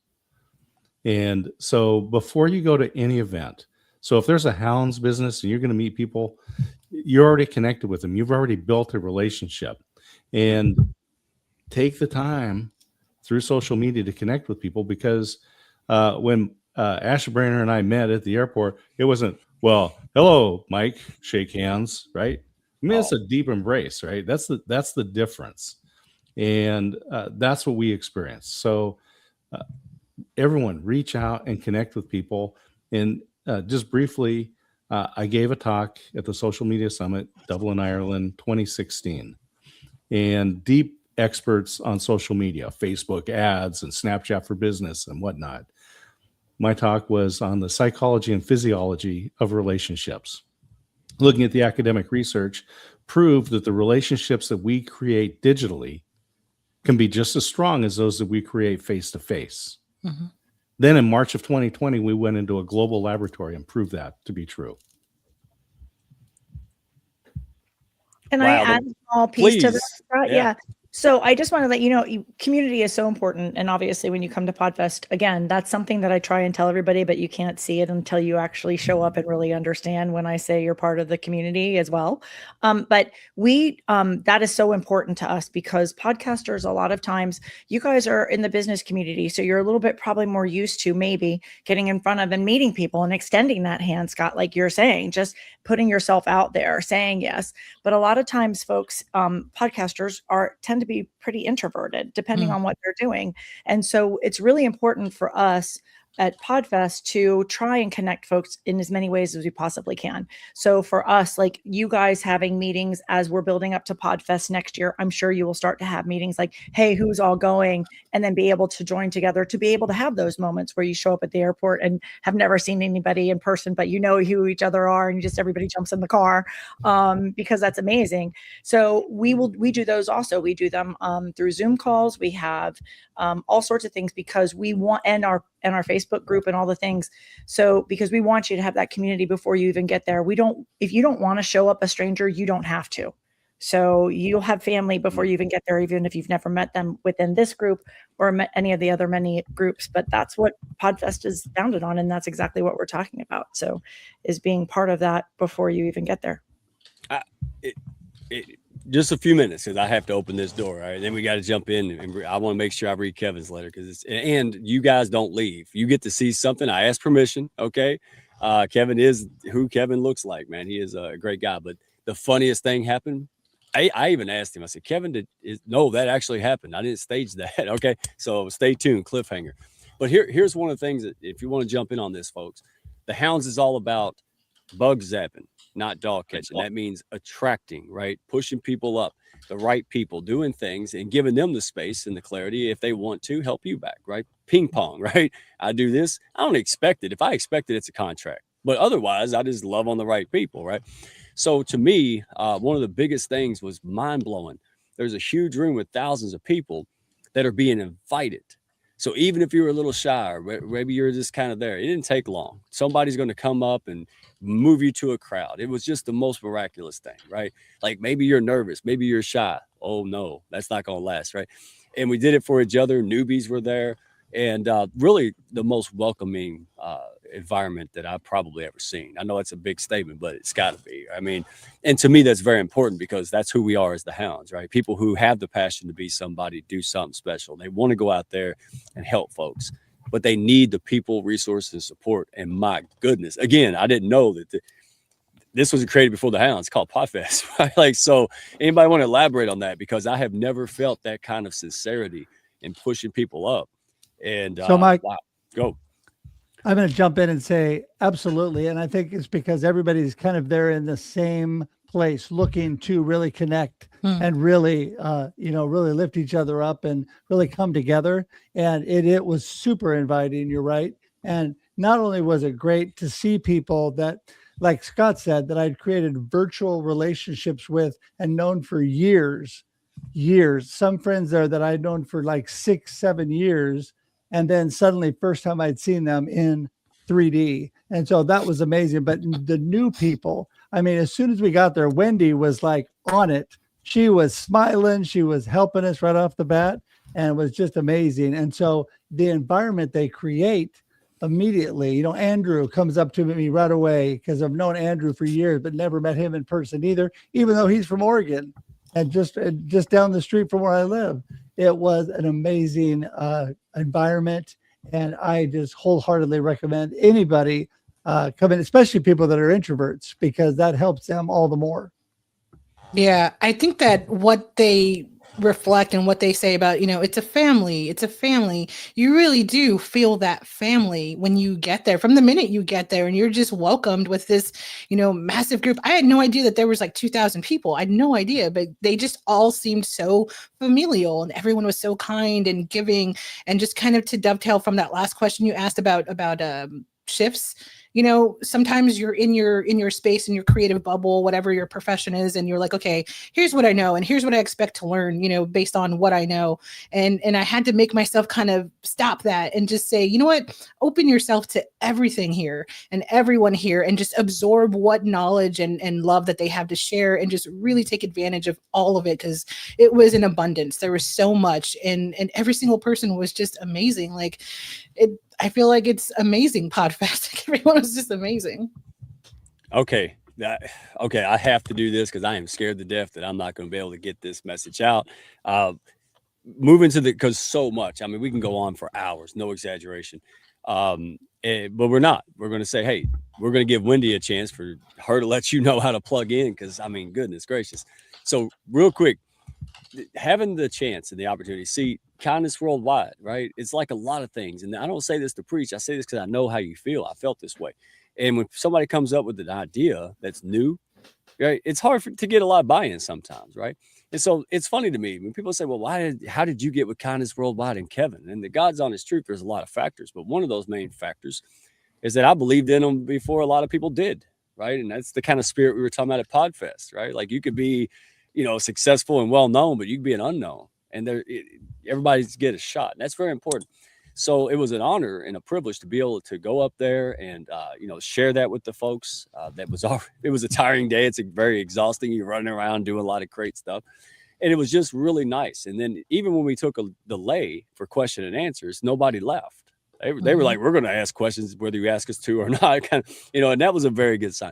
And so before you go to any event, so if there's a Hounds business and you're going to meet people, you're already connected with them. You've already built a relationship. And take the time through social media to connect with people, because when Ashbrainer and I met at the airport, it wasn't, well, hello, Mike, shake hands, right? I mean, it's a deep embrace, right? That's the difference. And that's what we experience. So everyone reach out and connect with people. And just briefly, I gave a talk at the Social Media Summit, Dublin, Ireland, 2016. And deep experts on social media, Facebook ads and Snapchat for business and whatnot. My talk was on the psychology and physiology of relationships. Looking at the academic research proved that the relationships that we create digitally can be just as strong as those that we create face-to-face. Mm-hmm. Then in March of 2020, we went into a global laboratory and proved that to be true. Can I add a small piece to this? Yeah. So I just want to let you know, community is so important. And obviously when you come to Podfest, again, that's something that I try and tell everybody, but you can't see it until you actually show up and really understand when I say you're part of the community as well. But that is so important to us, because podcasters, a lot of times you guys are in the business community. So you're a little bit probably more used to maybe getting in front of and meeting people and extending that hand, Scott, like you're saying, just putting yourself out there, saying yes. But a lot of times folks, podcasters tend to be pretty introverted depending on what they're doing. And so it's really important for us at Podfest to try and connect folks in as many ways as we possibly can. So for us, like you guys having meetings as we're building up to Podfest next year, I'm sure you will start to have meetings like, hey, who's all going? And then be able to join together to be able to have those moments where you show up at the airport and have never seen anybody in person, but you know who each other are, and everybody jumps in the car, because that's amazing. So we do those also. We do them through Zoom calls. We have all sorts of things, because we want, and our Facebook group and all the things. So, because we want you to have that community before you even get there. If you don't want to show up a stranger, you don't have to. So you'll have family before you even get there, even if you've never met them within this group or met any of the other many groups. But that's what Podfest is founded on. And that's exactly what we're talking about. So is being part of that before you even get there. Just a few minutes, because I have to open this door. All right, then we got to jump in, and I want to make sure I read Kevin's letter, and you guys don't leave. You get to see something. I asked permission. Okay, Kevin is who Kevin looks like. Man, he is a great guy. But the funniest thing happened. I even asked him. I said, Kevin, no, that actually happened. I didn't stage that. Okay, so stay tuned. Cliffhanger. But here's one of the things that, if you want to jump in on this, folks, the Hounds is all about bug zapping, not dog catching. That means attracting, right? Pushing people up, the right people, doing things and giving them the space and the clarity if they want to help you back, right? Ping pong, right? I do this. I don't expect it. If I expect it, it's a contract. But otherwise, I just love on the right people, right? So to me, one of the biggest things was mind-blowing. There's a huge room with thousands of people that are being invited. So even if you were a little shy, or maybe you're just kind of there, it didn't take long. Somebody's going to come up and move you to a crowd. It was just the most miraculous thing, right? Like maybe you're nervous, maybe you're shy. Oh no, that's not going to last, right? And we did it for each other. Newbies were there, and really the most welcoming environment that I've probably ever seen. I know it's a big statement, but it's got to be. I mean, and to me, that's very important, because that's who we are as the Hounds, right? People who have the passion to be somebody, do something special. They want to go out there and help folks, but they need the people, resources, and support. And my goodness, again, I didn't know that this was created before the Hounds, called Podfest, right? Like, so anybody want to elaborate on that? Because I have never felt that kind of sincerity in pushing people up. And so Mike, wow, go. I'm going to jump in and say absolutely. And I think it's because everybody's kind of there in the same place looking to really connect Hmm. and really, really lift each other up and really come together. And it was super inviting. You're right. And not only was it great to see people that, like Scott said, that I'd created virtual relationships with and known for years, some friends there that I'd known for like 6-7 years. And then suddenly first time I'd seen them in 3D. And so that was amazing. But the new people, I mean, as soon as we got there, Wendy was like on it. She was smiling. She was helping us right off the bat, and it was just amazing. And so the environment they create immediately, Andrew comes up to me right away because I've known Andrew for years, but never met him in person either, even though he's from Oregon and just down the street from where I live. It was an amazing environment. And I just wholeheartedly recommend anybody come in, especially people that are introverts, because that helps them all the more. Yeah, I think that what they reflect and what they say about, it's a family, you really do feel that family when you get there, from the minute you get there, and you're just welcomed with this, massive group. I had no idea that there was like 2,000 people. I had no idea, but they just all seemed so familial, and everyone was so kind and giving. And just kind of to dovetail from that last question you asked about shifts, sometimes you're in your space, in your creative bubble, whatever your profession is, and you're like, okay, here's what I know and here's what I expect to learn, based on what I know. And I had to make myself kind of stop that and just say, you know what, open yourself to everything here and everyone here, and just absorb what knowledge and love that they have to share, and just really take advantage of all of it, because it was in abundance. There was so much, and every single person was just amazing. Like I feel like it's amazing Podfest. Everyone was just amazing. Okay. I have to do this because I am scared to death that I'm not going to be able to get this message out. Moving to because so much. I mean, we can go on for hours, no exaggeration. But we're not. We're going to say, hey, we're going to give Wendy a chance for her to let you know how to plug in, because, I mean, goodness gracious. So real quick, having the chance and the opportunity, see, kindness worldwide, right? It's like a lot of things. And I don't say this to preach. I say this because I know how you feel. I felt this way. And when somebody comes up with an idea that's new, right, it's hard to get a lot of buy-in sometimes, right? And so it's funny to me when people say, well, how did you get with kindness worldwide and Kevin? And the God's honest truth, there's a lot of factors, but one of those main factors is that I believed in them before a lot of people did, right? And that's the kind of spirit we were talking about at Podfest, right? Like you could be, successful and well-known, but you could be an unknown, and everybody's get a shot. And that's very important. So it was an honor and a privilege to be able to go up there and, share that with the folks. It was a tiring day. It's very exhausting. You're running around doing a lot of great stuff. And it was just really nice. And then even when we took a delay for question and answers, nobody left. They were like, we're going to ask questions whether you ask us to or not. Kind of, and that was a very good sign.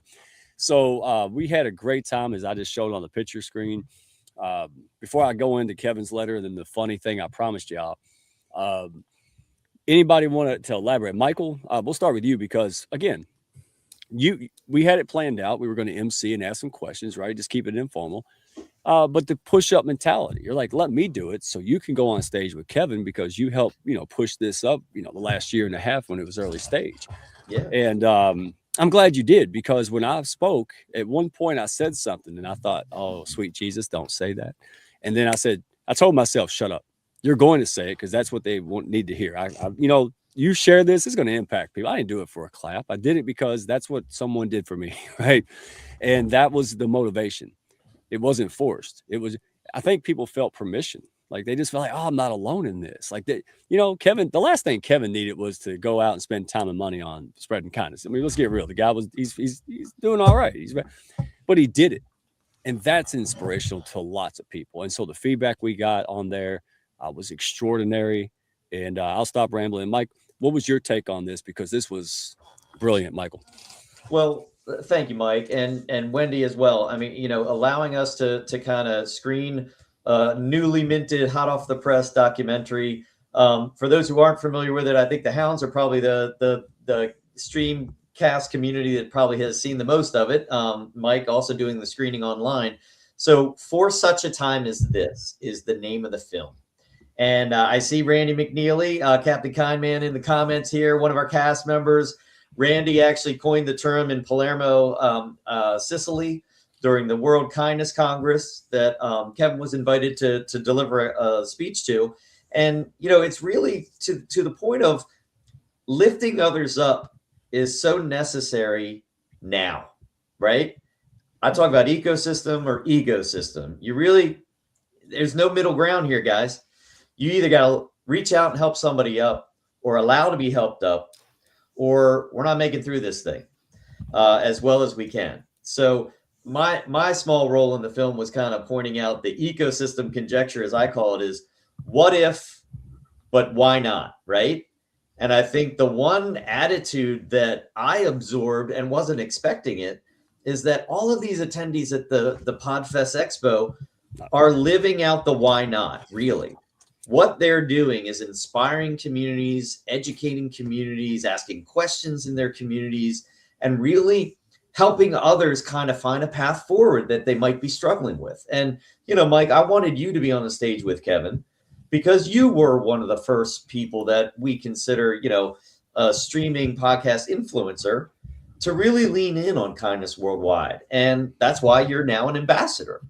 So we had a great time, as I just showed on the picture screen. Before I go into Kevin's letter, and then the funny thing I promised y'all, anybody want to elaborate? Michael, we'll start with you, because again, we had it planned out. We were going to MC and ask some questions, right? Just keep it informal. But the push-up mentality, you're like, let me do it so you can go on stage with Kevin, because you helped, push this up, the last year and a half when it was early stage. Yeah. And I'm glad you did, because when I spoke, at one point I said something and I thought, oh, sweet Jesus, don't say that. And then I told myself, shut up. You're going to say it because that's what they need to hear. You share this, it's going to impact people. I didn't do it for a clap. I did it because that's what someone did for me, right? And that was the motivation. It wasn't forced. It was, I think people felt permission. Like they just felt like, oh, I'm not alone in this. Like that, Kevin, the last thing Kevin needed was to go out and spend time and money on spreading kindness. I mean, let's get real. The guy he's doing all right. But he did it. And that's inspirational to lots of people. And so the feedback we got on there was extraordinary. And I'll stop rambling. Mike, what was your take on this? Because this was brilliant, Michael. Well, thank you, Mike, and Wendy as well. I mean, allowing us to kind of screen newly minted, hot off the press documentary. For those who aren't familiar with it, I think the Hounds are probably the stream cast community that probably has seen the most of it. Mike also doing the screening online. So For Such a Time as This is the name of the film. And I see Randy McNeely, Captain Kindman, in the comments here, one of our cast members. Randy actually coined the term in Palermo, Sicily, during the World Kindness Congress that Kevin was invited to deliver a speech to. And, it's really to the point of lifting others up is so necessary now, right? I talk about ecosystem or ecosystem. There's no middle ground here, guys. You either got to reach out and help somebody up or allow to be helped up, or we're not making through this thing as well as we can. So my small role in the film was kind of pointing out the ecosystem conjecture, as I call it, is what if, but why not, right? And I think the one attitude that I absorbed and wasn't expecting it is that all of these attendees at the PodFest Expo are living out the why not, really. What they're doing is inspiring communities, educating communities, asking questions in their communities, and really helping others kind of find a path forward that they might be struggling with. And, Mike, I wanted you to be on the stage with Kevin because you were one of the first people that we consider, a streaming podcast influencer to really lean in on kindness worldwide. And that's why you're now an ambassador.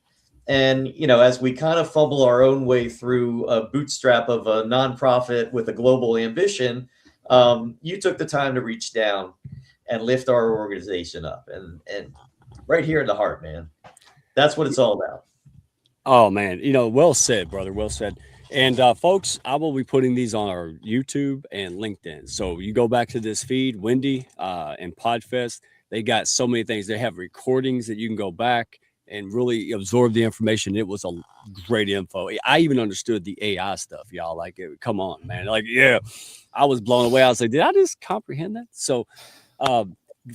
And, as we kind of fumble our own way through a bootstrap of a nonprofit with a global ambition, you took the time to reach down and lift our organization up and right here in the heart, man. That's what it's all about. Oh, man. Well said, brother. Well said. And folks, I will be putting these on our YouTube and LinkedIn. So you go back to this feed, Wendy and PodFest. They got so many things. They have recordings that you can go back and really absorb the information. It was a great info. I even understood the AI stuff, y'all. Like, come on, man. Like, yeah, I was blown away. I was like, did I just comprehend that? So,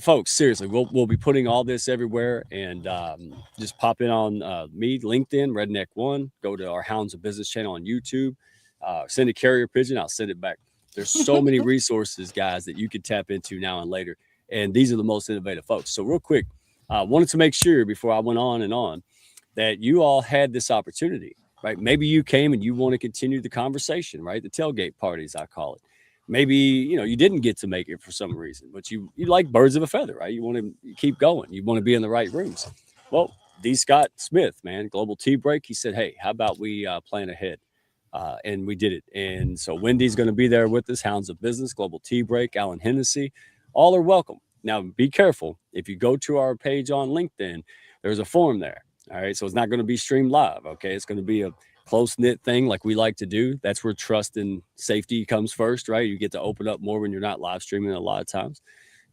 folks, seriously, we'll be putting all this everywhere, and just pop in on me, LinkedIn, Redneck One. Go to our Hounds of Business channel on YouTube. Send a carrier pigeon. I'll send it back. There's so many resources, guys, that you can tap into now and later, and these are the most innovative folks. So real quick, wanted to make sure before I went on and on that you all had this opportunity, right? Maybe you came and you want to continue the conversation, right? The tailgate parties, I call it. Maybe, you didn't get to make it for some reason, but you like birds of a feather, right? You want to keep going. You want to be in the right rooms. Well, D. Scott Smith, man, Global Tea Break. He said, hey, how about we plan ahead? And we did it. And so Wendy's going to be there with us, Hounds of Business, Global Tea Break, Alan Hennessy. All are welcome. Now, be careful. If you go to our page on LinkedIn, there's a form there. All right. So it's not going to be streamed live. Okay. It's going to be a close-knit thing like we like to do. That's where trust and safety comes first, right? You get to open up more when you're not live streaming a lot of times.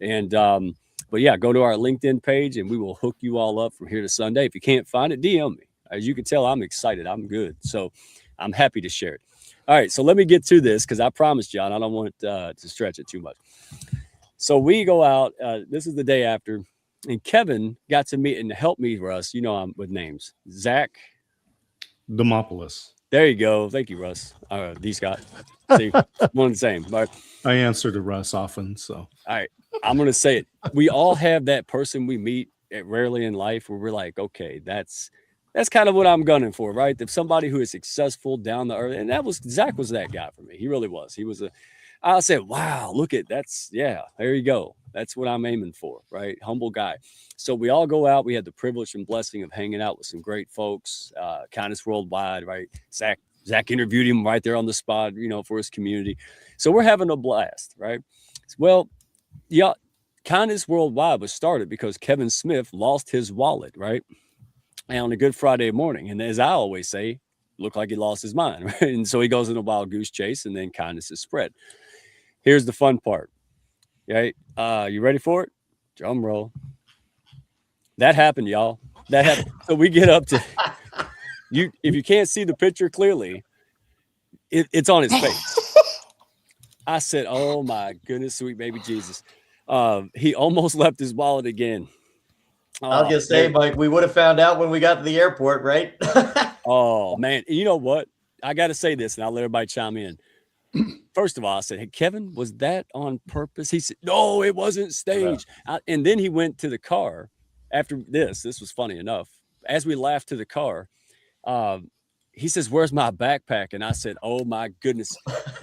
And, but yeah, go to our LinkedIn page and we will hook you all up from here to Sunday. If you can't find it, DM me. As you can tell, I'm excited. I'm good. So I'm happy to share it. All right. So let me get to this because I promised John, I don't want to stretch it too much. So we go out. This is the day after, and Kevin got to meet and help me, Russ. I'm with names. Zach Demopoulos. There you go. Thank you, Russ. D. Scott. See, one and the same. But I answer to Russ often. So, all right, I'm going to say it. We all have that person we meet rarely in life where we're like, okay, that's kind of what I'm gunning for, right? If somebody who is successful, down the earth, and Zach was that guy for me. He really was. I said, wow, look at that's, yeah, there you go. That's what I'm aiming for, right? Humble guy. So we all go out. We had the privilege and blessing of hanging out with some great folks, Kindness Worldwide, right? Zach interviewed him right there on the spot, for his community. So we're having a blast, right? Well, yeah, Kindness Worldwide was started because Kevin Smith lost his wallet, right? And on a Good Friday morning. And as I always say, looked like he lost his mind, right? And so he goes in a wild goose chase, and then kindness is spread. Here's the fun part. Right? You ready for it? Drum roll. That happened, y'all. That happened. So we get up to you. If you can't see the picture clearly, it's on his face. I said, oh my goodness, sweet baby Jesus. He almost left his wallet again. I was gonna say, Mike, we would have found out when we got to the airport, right? Oh man. You know what? I gotta say this, and I'll let everybody chime in. First of all, I said, hey, Kevin, was that on purpose? He said, no, it wasn't staged. And then he went to the car after this. This was funny enough. As we laughed to the car, he says, where's my backpack? And I said, oh, my goodness,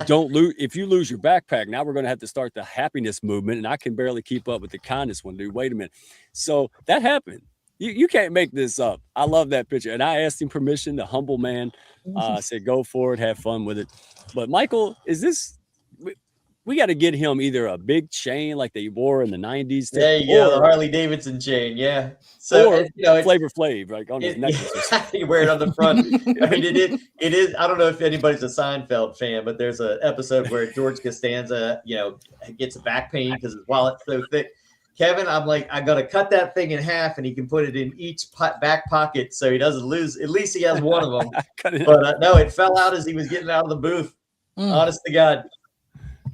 don't lose. If you lose your backpack, now we're going to have to start the happiness movement. And I can barely keep up with the kindness one, dude. Wait a minute. So that happened. You can't make this up. I love that picture. And I asked him permission, the humble man. Said, go for it, have fun with it. But Michael, is this, we got to get him either a big chain like they wore in the 90s. There you go, the Harley Davidson chain. Yeah. So, or Flavor Flav, like on his necklace. You wear it on the front. I mean, it is. I don't know if anybody's a Seinfeld fan, but there's an episode where George Costanza, gets a back pain because his wallet's so thick. Kevin, I'm like, I got to cut that thing in half, and he can put it in each back pocket so he doesn't lose. At least he has one of them. But no, it fell out as he was getting out of the booth. Honest to God.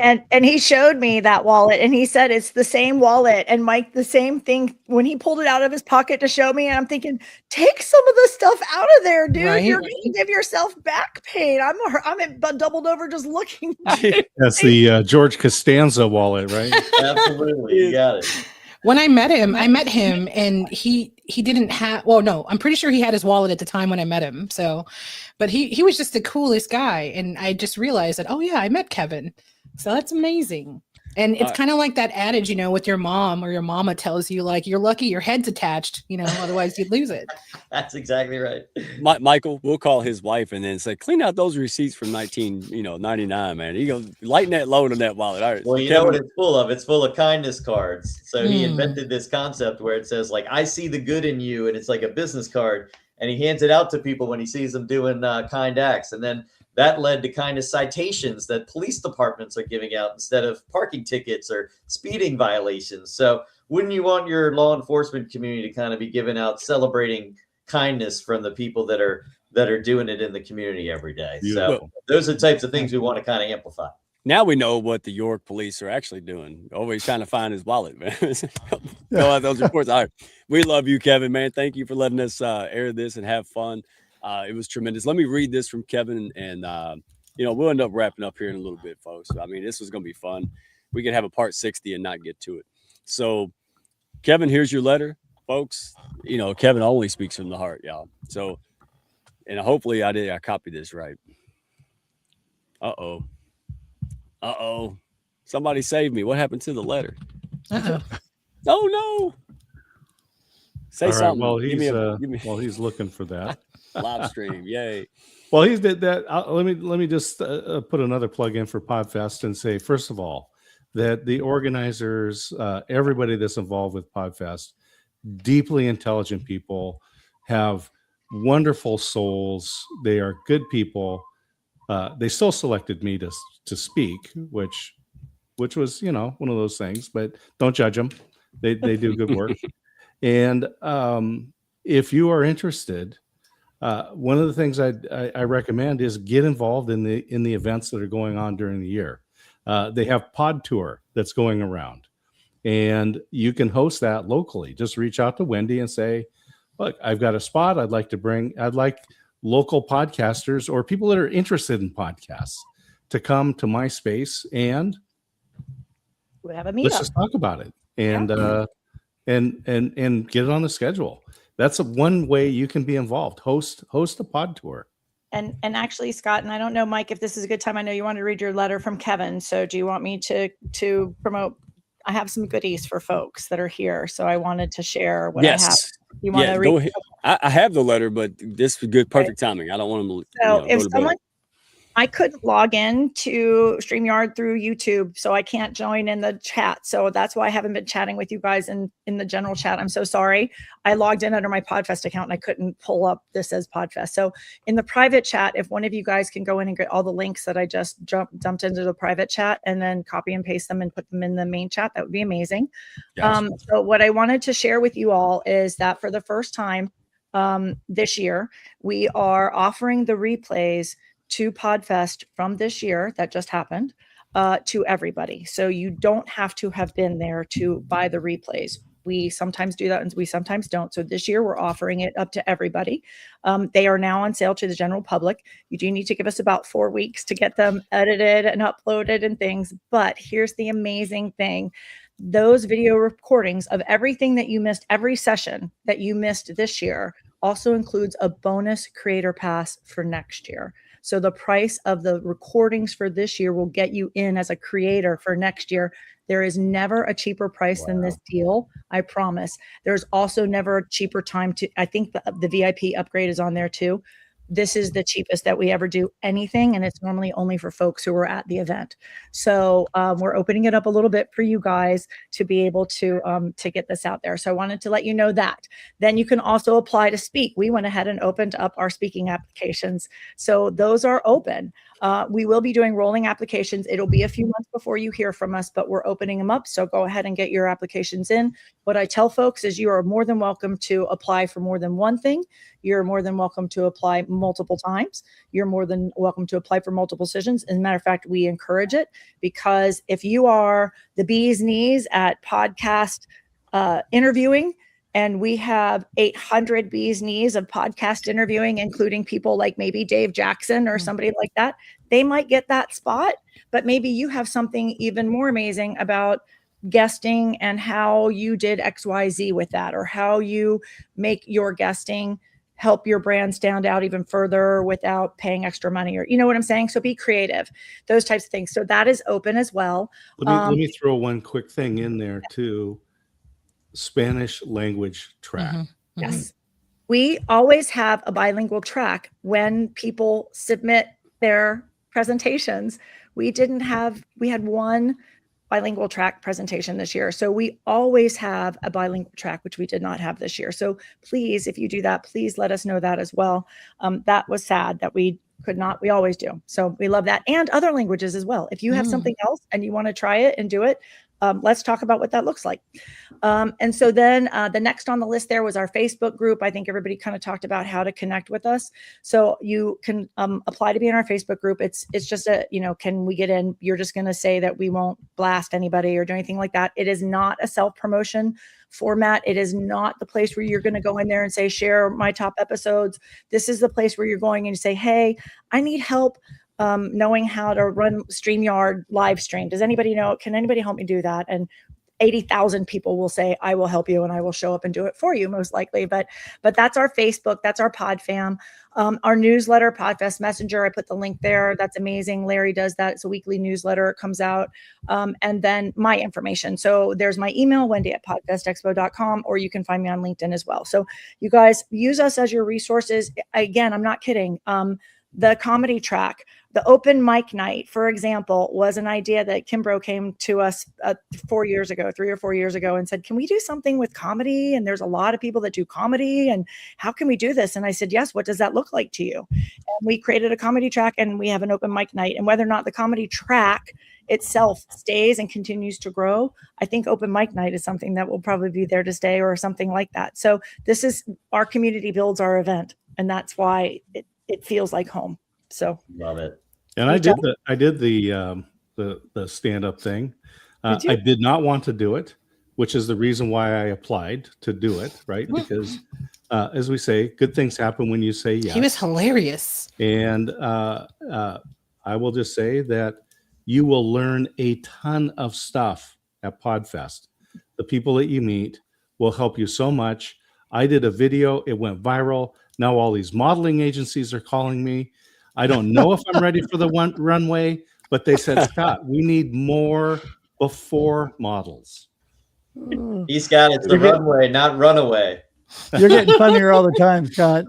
And he showed me that wallet, and he said it's the same wallet. And Mike, the same thing when he pulled it out of his pocket to show me. And I'm thinking, take some of the stuff out of there, dude. Right? You're going to give yourself back pain. I'm doubled over just looking at it. That's the George Costanza wallet, right? Absolutely, you got it. When I met him, and he didn't have. Well, no, I'm pretty sure he had his wallet at the time when I met him. So, but he was just the coolest guy, and I just realized that. Oh yeah, I met Kevin. So that's amazing. And it's kind of like that adage, with your mom or your mama tells you, like, you're lucky your head's attached, otherwise you'd lose it. That's exactly right. Michael, we'll call his wife and then say, clean out those receipts from 1999, man. You go lighten that load on that wallet. All right. Well, you know what it's full of? It's full of kindness cards. So he invented this concept where it says, like, I see the good in you. And it's like a business card. And he hands it out to people when he sees them doing kind acts. And then that led to kind of citations that police departments are giving out instead of parking tickets or speeding violations. So wouldn't you want your law enforcement community to kind of be giving out celebrating kindness from the people that are doing it in the community every day? So those are the types of things we want to kind of amplify. Now we know what the York police are actually doing. Always trying to find his wallet, man. Go out those reports. All right. We love you, Kevin, man. Thank you for letting us air this and have fun. It was tremendous. Let me read this from Kevin, and we'll end up wrapping up here in a little bit, folks. I mean, this was going to be fun. We could have a part 60 and not get to it. So, Kevin, here's your letter, folks. Kevin only speaks from the heart, y'all. So, and hopefully I copied this right. Uh-oh. Somebody save me. What happened to the letter? Uh-oh. Oh, no. Say all right, something. Well, he's looking for that. Live stream, yay. Well, he did that. Let me just put another plug in for PodFest and say, first of all, that the organizers, everybody that's involved with PodFest, deeply intelligent people, have wonderful souls. They are good people. They still selected me to speak, which was one of those things. But don't judge them; they do good work. And if you are interested, one of the things I recommend is get involved in the events that are going on during the year. They have Pod Tour that's going around, and you can host that locally. Just reach out to Wendy and say, look, I've got a spot. I'd like local podcasters or people that are interested in podcasts to come to my space, and we have a meetup. Let's just talk about it and get it on the schedule. That's one way you can be involved. Host a pod tour. And actually, Scott, and I don't know, Mike, if this is a good time. I know you wanted to read your letter from Kevin. So do you want me to promote? I have some goodies for folks that are here. So I wanted to share what I have. You want to read? Go ahead. I have the letter, but this is good, perfect timing. I don't want them to. So if someone, I couldn't log in to StreamYard through YouTube, so I can't join in the chat. So that's why I haven't been chatting with you guys in the general chat. I'm so sorry. I logged in under my PodFest account and I couldn't pull up this as PodFest. So in the private chat, if one of you guys can go in and get all the links that I just dumped into the private chat and then copy and paste them and put them in the main chat, that would be amazing. Yes. So what I wanted to share with you all is that for the first time this year, we are offering the replays to PodFest from this year that just happened to everybody. So you don't have to have been there to buy the replays. We sometimes do that and we sometimes don't. So this year we're offering it up to everybody. They are now on sale to the general public. You do need to give us about 4 weeks to get them edited and uploaded and things. But here's the amazing thing. Those video recordings of everything that you missed, every session that you missed this year, also includes a bonus creator pass for next year. So the price of the recordings for this year will get you in as a creator for next year. There is never a cheaper price than this deal. I promise. There's also never a cheaper time to, I think the VIP upgrade is on there too. This is the cheapest that we ever do anything, and it's normally only for folks who are at the event. So we're opening it up a little bit for you guys to be able to get this out there. So I wanted to let you know that. Then you can also apply to speak. We went ahead and opened up our speaking applications. So those are open. We will be doing rolling applications. It'll be a few months before you hear from us, but we're opening them up. So go ahead and get your applications in. What I tell folks is you are more than welcome to apply for more than one thing. You're more than welcome to apply multiple times. You're more than welcome to apply for multiple positions. As a matter of fact, we encourage it, because if you are the bee's knees at podcast interviewing, and we have 800 bees knees of podcast interviewing, including people like maybe Dave Jackson or somebody like that, they might get that spot, but maybe you have something even more amazing about guesting and how you did XYZ with that, or how you make your guesting help your brand stand out even further without paying extra money, or, you know what I'm saying? So be creative, those types of things. So that is open as well. Let me throw one quick thing in there too. Spanish language track. Yes. We always have a bilingual track when people submit their presentations. We had one bilingual track presentation this year. So we always have a bilingual track, which we did not have this year. So please, if you do that, please let us know that as well. That was sad that we could not. We always do. So we love that. And other languages as well. If you have something else and you want to try it and do it, let's talk about what that looks like. And so then the next on the list there was our Facebook group. I think everybody kind of talked about how to connect with us. So you can apply to be in our Facebook group. It's just can we get in? You're just going to say that we won't blast anybody or do anything like that. It is not a self-promotion format. It is not the place where you're going to go in there and say, share my top episodes. This is the place where you're going and say, hey, I need help knowing how to run StreamYard live stream. Does anybody know? Can anybody help me do that? And 80,000 people will say, I will help you, and I will show up and do it for you, most likely. But that's our Facebook. That's our PodFam. Our newsletter, PodFest Messenger, I put the link there. That's amazing. Larry does that. It's a weekly newsletter. It comes out. And then my information. So there's my email, wendy@podfestexpo.com, or you can find me on LinkedIn as well. So you guys use us as your resources. Again, I'm not kidding. The comedy track, the open mic night, for example, was an idea that Kimbrough came to us 3 or 4 years ago, and said, can we do something with comedy? And there's a lot of people that do comedy, and how can we do this? And I said, yes, what does that look like to you? And we created a comedy track, and we have an open mic night. And whether or not the comedy track itself stays and continues to grow, I think open mic night is something that will probably be there to stay, or something like that. So this is, our community builds our event, and that's why it feels like home. So Love it. And I did the stand-up thing. I did not want to do it, which is the reason why I applied to do it, right? Because as we say, good things happen when you say yes. He was hilarious. And I will just say that you will learn a ton of stuff at PodFest. The people that you meet will help you so much. I did a video, it went viral. Now all these modeling agencies are calling me. I don't know if I'm ready for the runway, but they said, Scott, we need more before models. He's got it. The runway, not runaway. You're getting funnier all the time, Scott.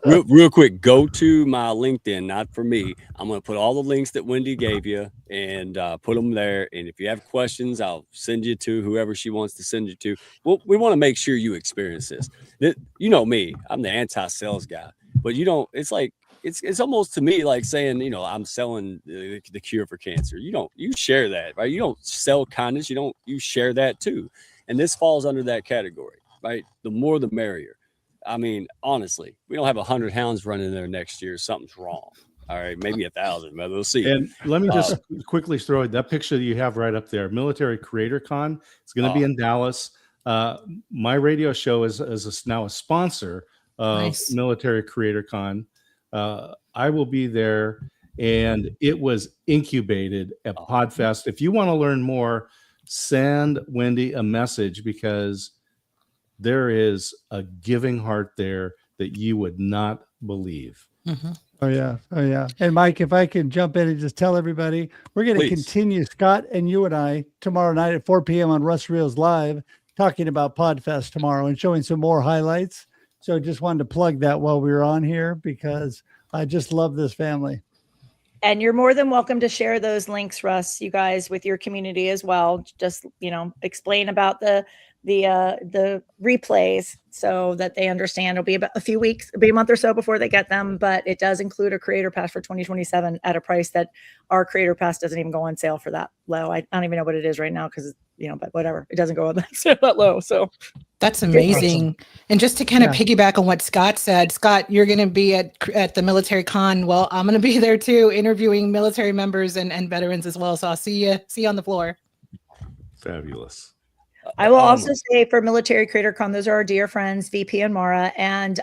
Real quick, go to my LinkedIn, not for me. I'm going to put all the links that Wendy gave you and put them there. And if you have questions, I'll send you to whoever she wants to send you to. Well, we want to make sure you experience this. You know me, I'm the anti-sales guy, but you don't, it's like, it's almost to me like saying, I'm selling the cure for cancer. You share that, right? You don't sell kindness. You share that too. And this falls under that category, right? The more, the merrier. I mean, honestly, we don't have 100 hounds running there next year. Something's wrong. All right. Maybe 1,000, but we'll see. And let me just quickly throw that picture that you have right up there. Military Creator Con. It's going to be in Dallas. My radio show is now a sponsor of Military Creator Con. I will be there, and it was incubated at PodFest. If you want to learn more, send Wendy a message, because there is a giving heart there that you would not believe. Oh yeah. Oh yeah. And Mike, if I can jump in and just tell everybody, we're going to Please. continue, Scott and you and I, tomorrow night at 4 p.m. on Russ Reels Live, talking about PodFest tomorrow and showing some more highlights. So just wanted to plug that while we were on here because I just love this family. And you're more than welcome to share those links, Russ, you guys, with your community as well. Just, explain about the replays so that they understand. It'll be about a few weeks, it'll be a month or so before they get them, but it does include a creator pass for 2027 at a price that our creator pass doesn't even go on sale for that low. I don't even know what it is right now because, but whatever, it doesn't go on that low. So that's amazing. And just to kind of piggyback on what Scott said, Scott, you're going to be at the military con. Well, I'm going to be there too, interviewing military members and veterans as well. So I'll see you on the floor. Fabulous. I will also say for Military Creator Con, those are our dear friends, VP and Mara. And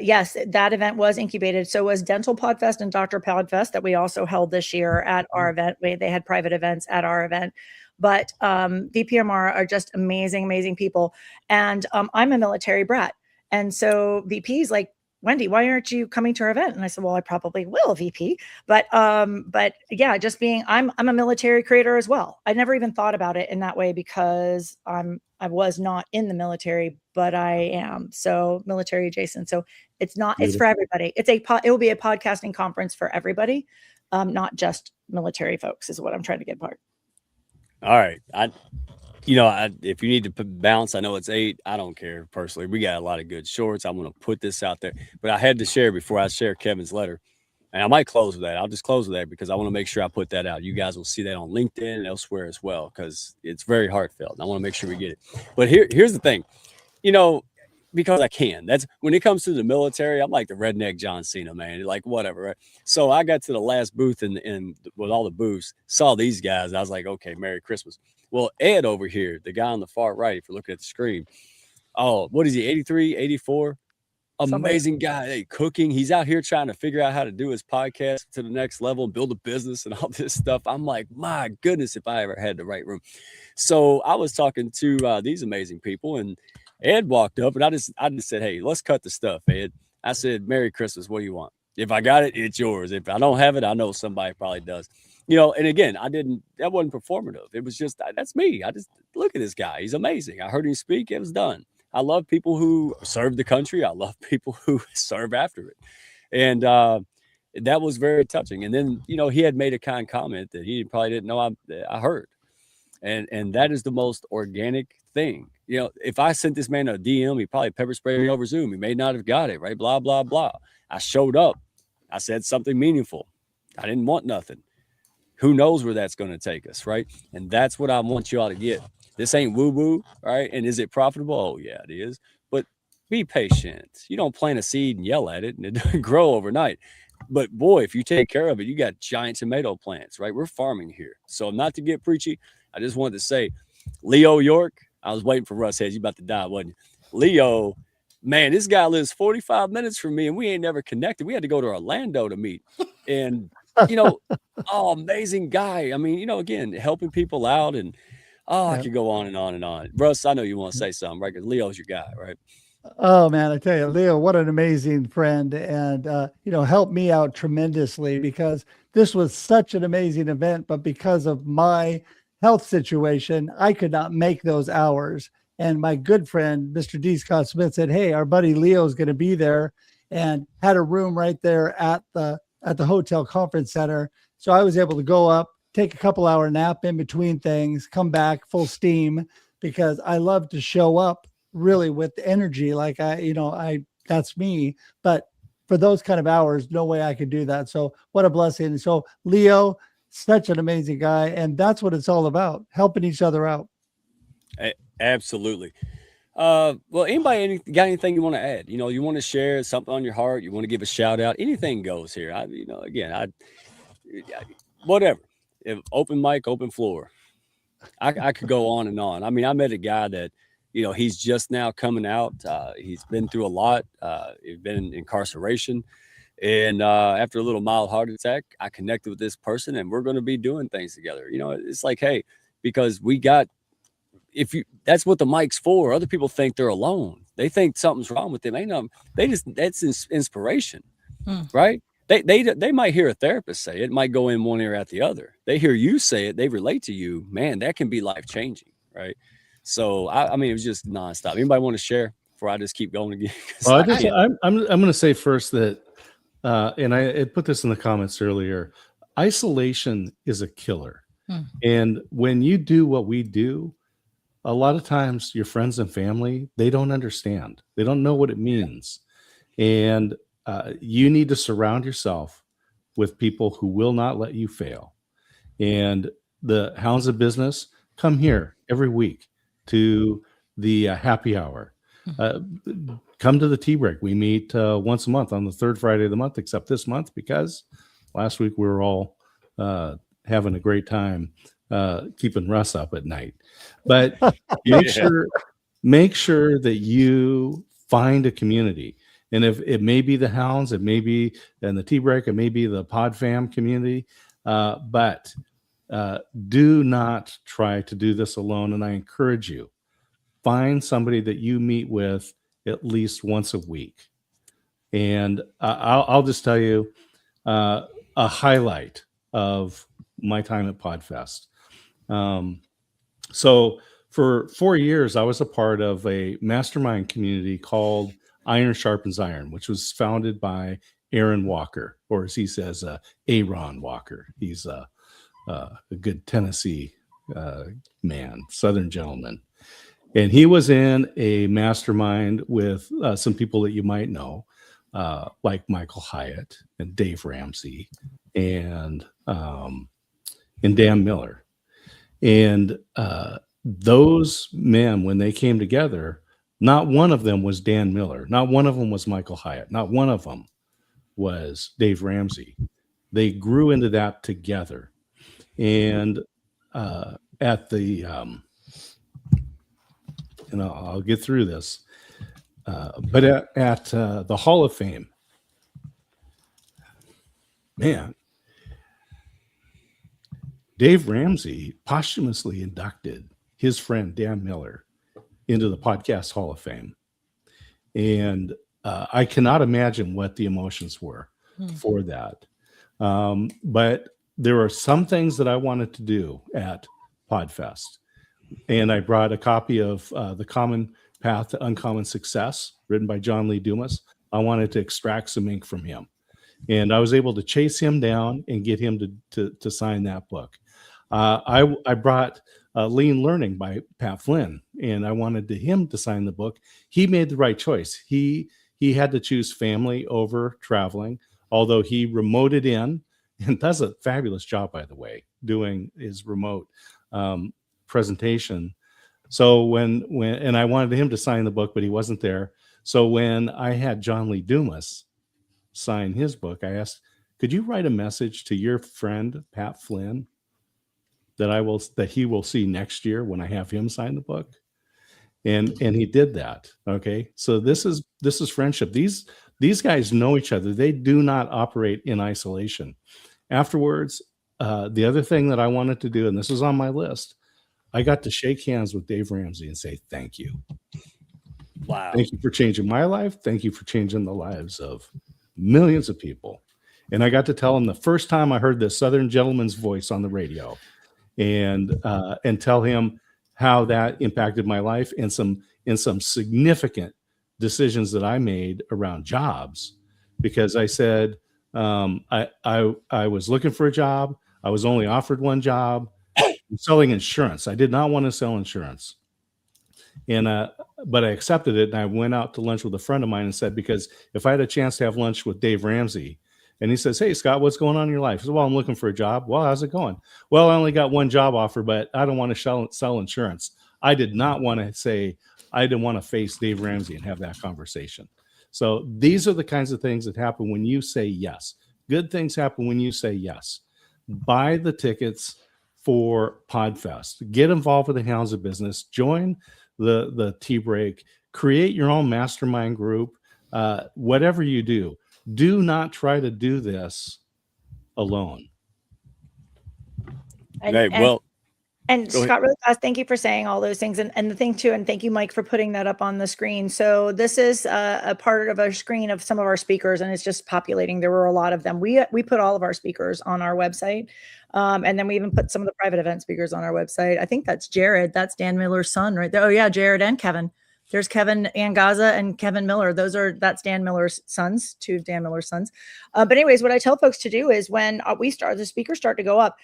yes, that event was incubated. So was Dental Podfest and Dr. Podfest that we also held this year at our event. They had private events at our event. But VP and Mara are just amazing, amazing people. And I'm a military brat. And so VP's like, Wendy, why aren't you coming to our event? And I said, well, I probably will, VP. But yeah, just I'm a military creator as well. I never even thought about it in that way because I was not in the military, but I am. So military adjacent. So it's not, it's for everybody. It will be a podcasting conference for everybody, not just military folks is what I'm trying to get part. All right. If you need to bounce, I know it's 8. I don't care personally. We got a lot of good shorts. I'm going to put this out there, but I had to share before I share Kevin's letter, and I might close with that. I'll just close with that because I want to make sure I put that out. You guys will see that on LinkedIn and elsewhere as well because it's very heartfelt. And I want to make sure we get it. But here's the thing, because I can. That's when it comes to the military. I'm like the redneck John Cena, man. Like whatever. Right? So I got to the last booth and with all the booths, saw these guys. I was like, okay, Merry Christmas. Well, Ed over here, the guy on the far right, if you're looking at the screen, oh, what is he, 83, 84? Amazing guy. Hey, cooking. He's out here trying to figure out how to do his podcast to the next level and build a business and all this stuff. I'm like, my goodness, if I ever had the right room. So I was talking to these amazing people, and Ed walked up, and I just said, hey, let's cut the stuff, Ed. I said, Merry Christmas. What do you want? If I got it, it's yours. If I don't have it, I know somebody probably does. And again, that wasn't performative. It was just, that's me. I just look at this guy. He's amazing. I heard him speak. It was done. I love people who serve the country. I love people who serve after it. And that was very touching. And then, he had made a kind comment that he probably didn't know I heard. And that is the most organic thing. If I sent this man a DM, he probably pepper sprayed me over Zoom. He may not have got it, right? Blah, blah, blah. I showed up. I said something meaningful. I didn't want nothing. Who knows where that's going to take us, right? And that's what I want you all to get. This ain't woo-woo, right? And is it profitable? Oh, yeah, it is. But be patient. You don't plant a seed and yell at it, and it doesn't grow overnight. But, boy, if you take care of it, you got giant tomato plants, right? We're farming here. So not to get preachy, I just wanted to say, Leo York, I was waiting for Russ Hedges. You about to die, wasn't you? Leo, man, this guy lives 45 minutes from me, and we ain't never connected. We had to go to Orlando to meet. And amazing guy. I mean, again, helping people out and I could go on and on and on. Russ, I know you want to say something, right? Because Leo's your guy, right? Oh man, I tell you, Leo, what an amazing friend, and helped me out tremendously because this was such an amazing event, but because of my health situation, I could not make those hours. And my good friend, Mr. D. Scott Smith, said, hey, our buddy Leo is going to be there, and had a room right there at the hotel conference center. So I was able to go up, take a couple hour nap in between things, come back full steam because I love to show up really with energy. Like that's me, but for those kind of hours, no way I could do that. So what a blessing. So Leo, such an amazing guy. And that's what it's all about, helping each other out. Absolutely. Well, anybody got anything you want to add? You want to share something on your heart, you want to give a shout out, anything goes here. Whatever. If open mic, open floor. I could go on and on. I mean, I met a guy that, he's just now coming out. He's been through a lot. He's been in incarceration. And after a little mild heart attack, I connected with this person, and we're going to be doing things together. It's like, hey, because that's what the mic's for. Other people think they're alone. They think something's wrong with them. That's inspiration, right? They might hear a therapist say it, might go in one ear at the other. They hear you say it, they relate to you, man, that can be life changing, right? So I mean, it was just nonstop. Anybody want to share before I just keep going again? Well, I'm going to say first that, and I put this in the comments earlier. Isolation is a killer, and when you do what we do, a lot of times your friends and family, they don't understand. They don't know what it means, and you need to surround yourself with people who will not let you fail. And the Hounds of Business come here every week to the happy hour. Come to the tea break. We meet once a month on the third Friday of the month, except this month because last week we were all having a great time keeping Russ up at night. But make sure that you find a community. And if it may be the Hounds, it may be in the tea break, it may be the Pod Fam community, but do not try to do this alone. And I encourage you, find somebody that you meet with at least once a week. And I'll just tell you a highlight of my time at PodFest. So for 4 years, I was a part of a mastermind community called Iron Sharpens Iron, which was founded by Aaron Walker, or as he says, Aaron Walker. He's a good Tennessee man, Southern gentleman. And he was in a mastermind with some people that you might know, like Michael Hyatt and Dave Ramsey and Dan Miller. And those men, when they came together, not one of them was Dan Miller. Not one of them was Michael Hyatt. Not one of them was Dave Ramsey. They grew into that together. And at the, and I'll get through this, but at the Hall of Fame, man, Dave Ramsey posthumously inducted his friend Dan Miller into the Podcast Hall of Fame. And I cannot imagine what the emotions were for that. But there are some things that I wanted to do at PodFest. And I brought a copy of The Common Path to Uncommon Success, written by John Lee Dumas. I wanted to extract some ink from him. And I was able to chase him down and get him to sign that book. I brought Lean Learning by Pat Flynn, and I wanted him to sign the book. He made the right choice. He had to choose family over traveling, although he remoted in and does a fabulous job, by the way, doing his remote presentation. So when I wanted him to sign the book, but he wasn't there. So when I had John Lee Dumas sign his book, I asked, could you write a message to your friend, Pat Flynn, that he will see next year when I have him sign the book? And he did that. Okay. So this is friendship. These guys know each other. They do not operate in isolation. Afterwards, the other thing that I wanted to do, and this is on my list, I got to shake hands with Dave Ramsey and say, thank you. Wow. Thank you for changing my life. Thank you for changing the lives of millions of people. And I got to tell him the first time I heard this Southern gentleman's voice on the radio, and tell him how that impacted my life and some significant decisions that I made around jobs, because I said I was looking for a job. I was only offered one job. I'm selling insurance. I did not want to sell insurance. And but I accepted it, and I went out to lunch with a friend of mine and said, because if I had a chance to have lunch with Dave Ramsey, and he says, hey, Scott, what's going on in your life? I said, well, I'm looking for a job. Well, how's it going? Well, I only got one job offer, but I don't want to sell insurance. I did not want to say, I didn't want to face Dave Ramsey and have that conversation. So these are the kinds of things that happen when you say yes. Good things happen when you say yes. Buy the tickets for PodFest. Get involved with the Hounds of Business. Join the tea break. Create your own mastermind group. Whatever you do, do not try to do this alone. Hey, well, And Go ahead. Scott, really fast, thank you for saying all those things. And the thing too, and thank you, Mike, for putting that up on the screen. So this is a part of a screen of some of our speakers, and it's just populating. There were a lot of them. We put all of our speakers on our website. And then we even put some of the private event speakers on our website. I think that's Jared. That's Dan Miller's son right there. Oh yeah, Jared and Kevin. There's Kevin Angaza and Kevin Miller. That's Dan Miller's sons, two of Dan Miller's sons. But anyways, what I tell folks to do is when the speakers start to go up,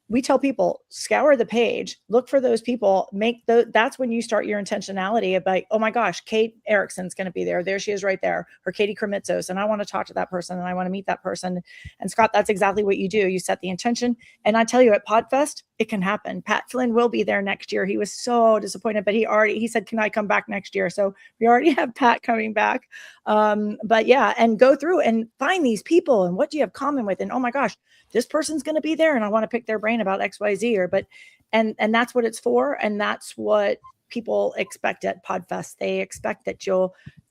we tell people, scour the page, look for those people, that's when you start your intentionality about, oh my gosh, Kate Erickson's going to be there. There she is right there. Or Katie Kremitzos. And I want to talk to that person and I want to meet that person. And Scott, that's exactly what you do. You set the intention. And I tell you at PodFest, it can happen. Pat Flynn will be there next year. He was so disappointed, but he said, can I come back next year? So we already have Pat coming back. But yeah, and go through and find these people and what do you have common with? And oh my gosh, this person's going to be there and I want to pick their brain about XYZ and that's what it's for. And that's what people expect at PodFest. They expect that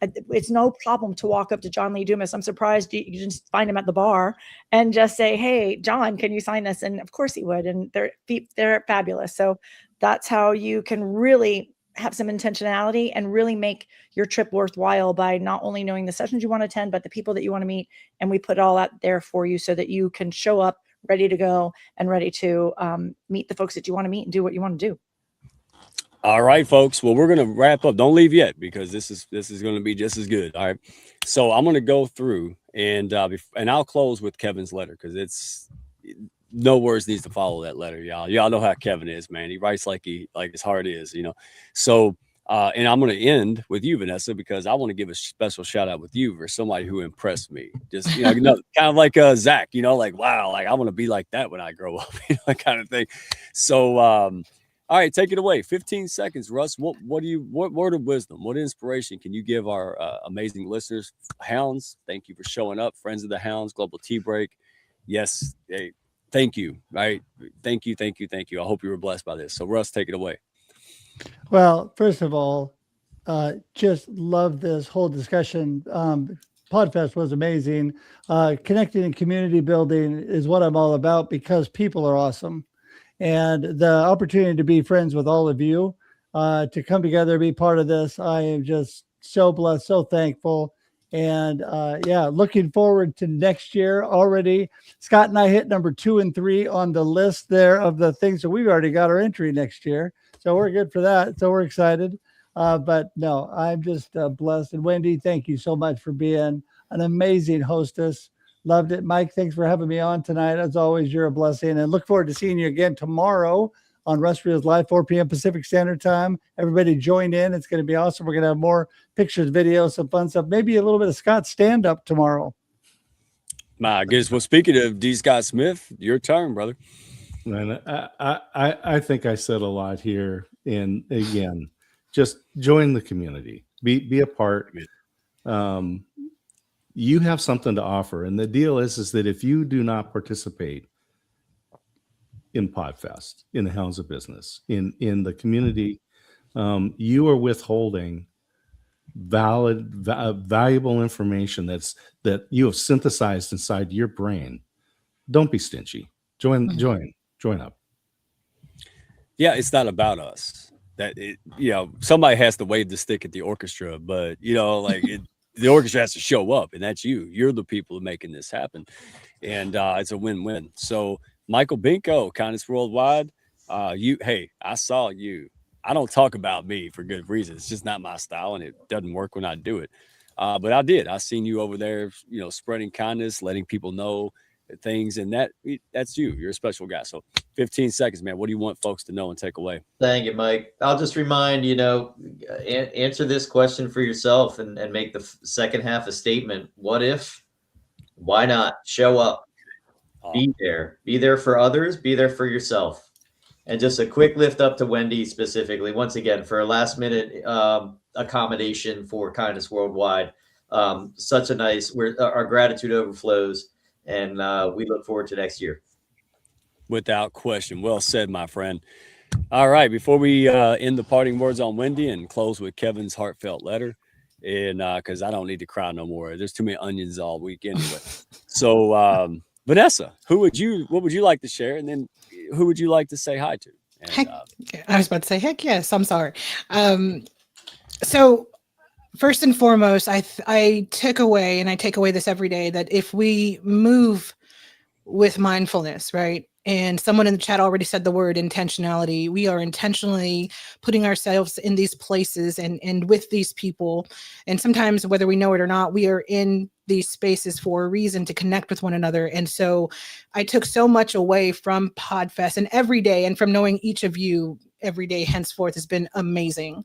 it's no problem to walk up to John Lee Dumas. I'm surprised you just find him at the bar and just say, hey, John, can you sign this? And of course he would. And they're fabulous. So that's how you can really have some intentionality and really make your trip worthwhile by not only knowing the sessions you want to attend, but the people that you want to meet. And we put it all out there for you so that you can show up ready to go and ready to meet the folks that you want to meet and do what you want to do. All right, folks. Well, we're going to wrap up. Don't leave yet because this is going to be just as good. All right. So I'm going to go through and I'll close with Kevin's letter because no words needs to follow that letter, y'all. Y'all know how Kevin is, man. He writes like his heart is, So, and I'm going to end with you, Vanessa, because I want to give a special shout out with you for somebody who impressed me. Just, kind of like Zach, like, wow, like I want to be like that when I grow up, kind of thing. So, all right, take it away. 15 seconds, Russ. What word of wisdom, what inspiration can you give our amazing listeners? Hounds, thank you for showing up. Friends of the Hounds, Global Tea Break. Yes, hey, thank you. Right. Thank you. I hope you were blessed by this. So Russ, take it away. Well, first of all, just love this whole discussion. PodFest was amazing. Connecting and community building is what I'm all about because people are awesome. And the opportunity to be friends with all of you, to come together, be part of this. I am just so blessed, so thankful. And looking forward to next year already. Scott and I hit number 2 and 3 on the list there of the things that we've already got our entry next year. So we're good for that. So we're excited. But no, I'm just blessed. And Wendy, thank you so much for being an amazing hostess. Loved it. Mike, thanks for having me on tonight. As always, you're a blessing. And look forward to seeing you again tomorrow on Russ Reels Live, 4 p.m. Pacific Standard Time. Everybody join in. It's going to be awesome. We're going to have more pictures, videos, some fun stuff. Maybe a little bit of Scott stand-up tomorrow. My goodness. Well, speaking of D. Scott Smith, your turn, brother. And I think I said a lot here. And again, just join the community. Be a part. You have something to offer. And the deal is that if you do not participate in PodFest, in the Hounds of Business, in the community, you are withholding valuable information that you have synthesized inside your brain. Don't be stingy. Join up. Yeah, it's not about us. Somebody has to wave the stick at the orchestra, but the orchestra has to show up, and that's you. You're the people making this happen, and it's a win-win. So, Michael Binko, Kindness Worldwide. I saw you. I don't talk about me for good reason. It's just not my style, and it doesn't work when I do it. But I did. I seen you over there, spreading kindness, letting people know things, and that's you. You're a special guy. So 15 seconds, man. What do you want folks to know and take away? Thank you, Mike. I'll just remind, answer this question for yourself and make the second half a statement. What if? Why not? Show up. Be there for others, be there for yourself. And just a quick lift up to Wendy specifically, once again, for a last minute accommodation for Kindness Worldwide. Such a nice, our gratitude overflows, and we look forward to next year. Without question. Well said, my friend. All right. Before we end the parting words on Wendy and close with Kevin's heartfelt letter, and because I don't need to cry no more. There's too many onions all week anyway. So, Vanessa, what would you like to share? And then who would you like to say hi to? And, Heck, I was about to say, heck yes, I'm sorry. So first and foremost, I took away, and I take away this every day, that if we move with mindfulness, right? And someone in the chat already said the word intentionality. We are intentionally putting ourselves in these places and with these people. And sometimes, whether we know it or not, we are in these spaces for a reason, to connect with one another. And so I took so much away from Podfest and every day, and from knowing each of you every day henceforth has been amazing.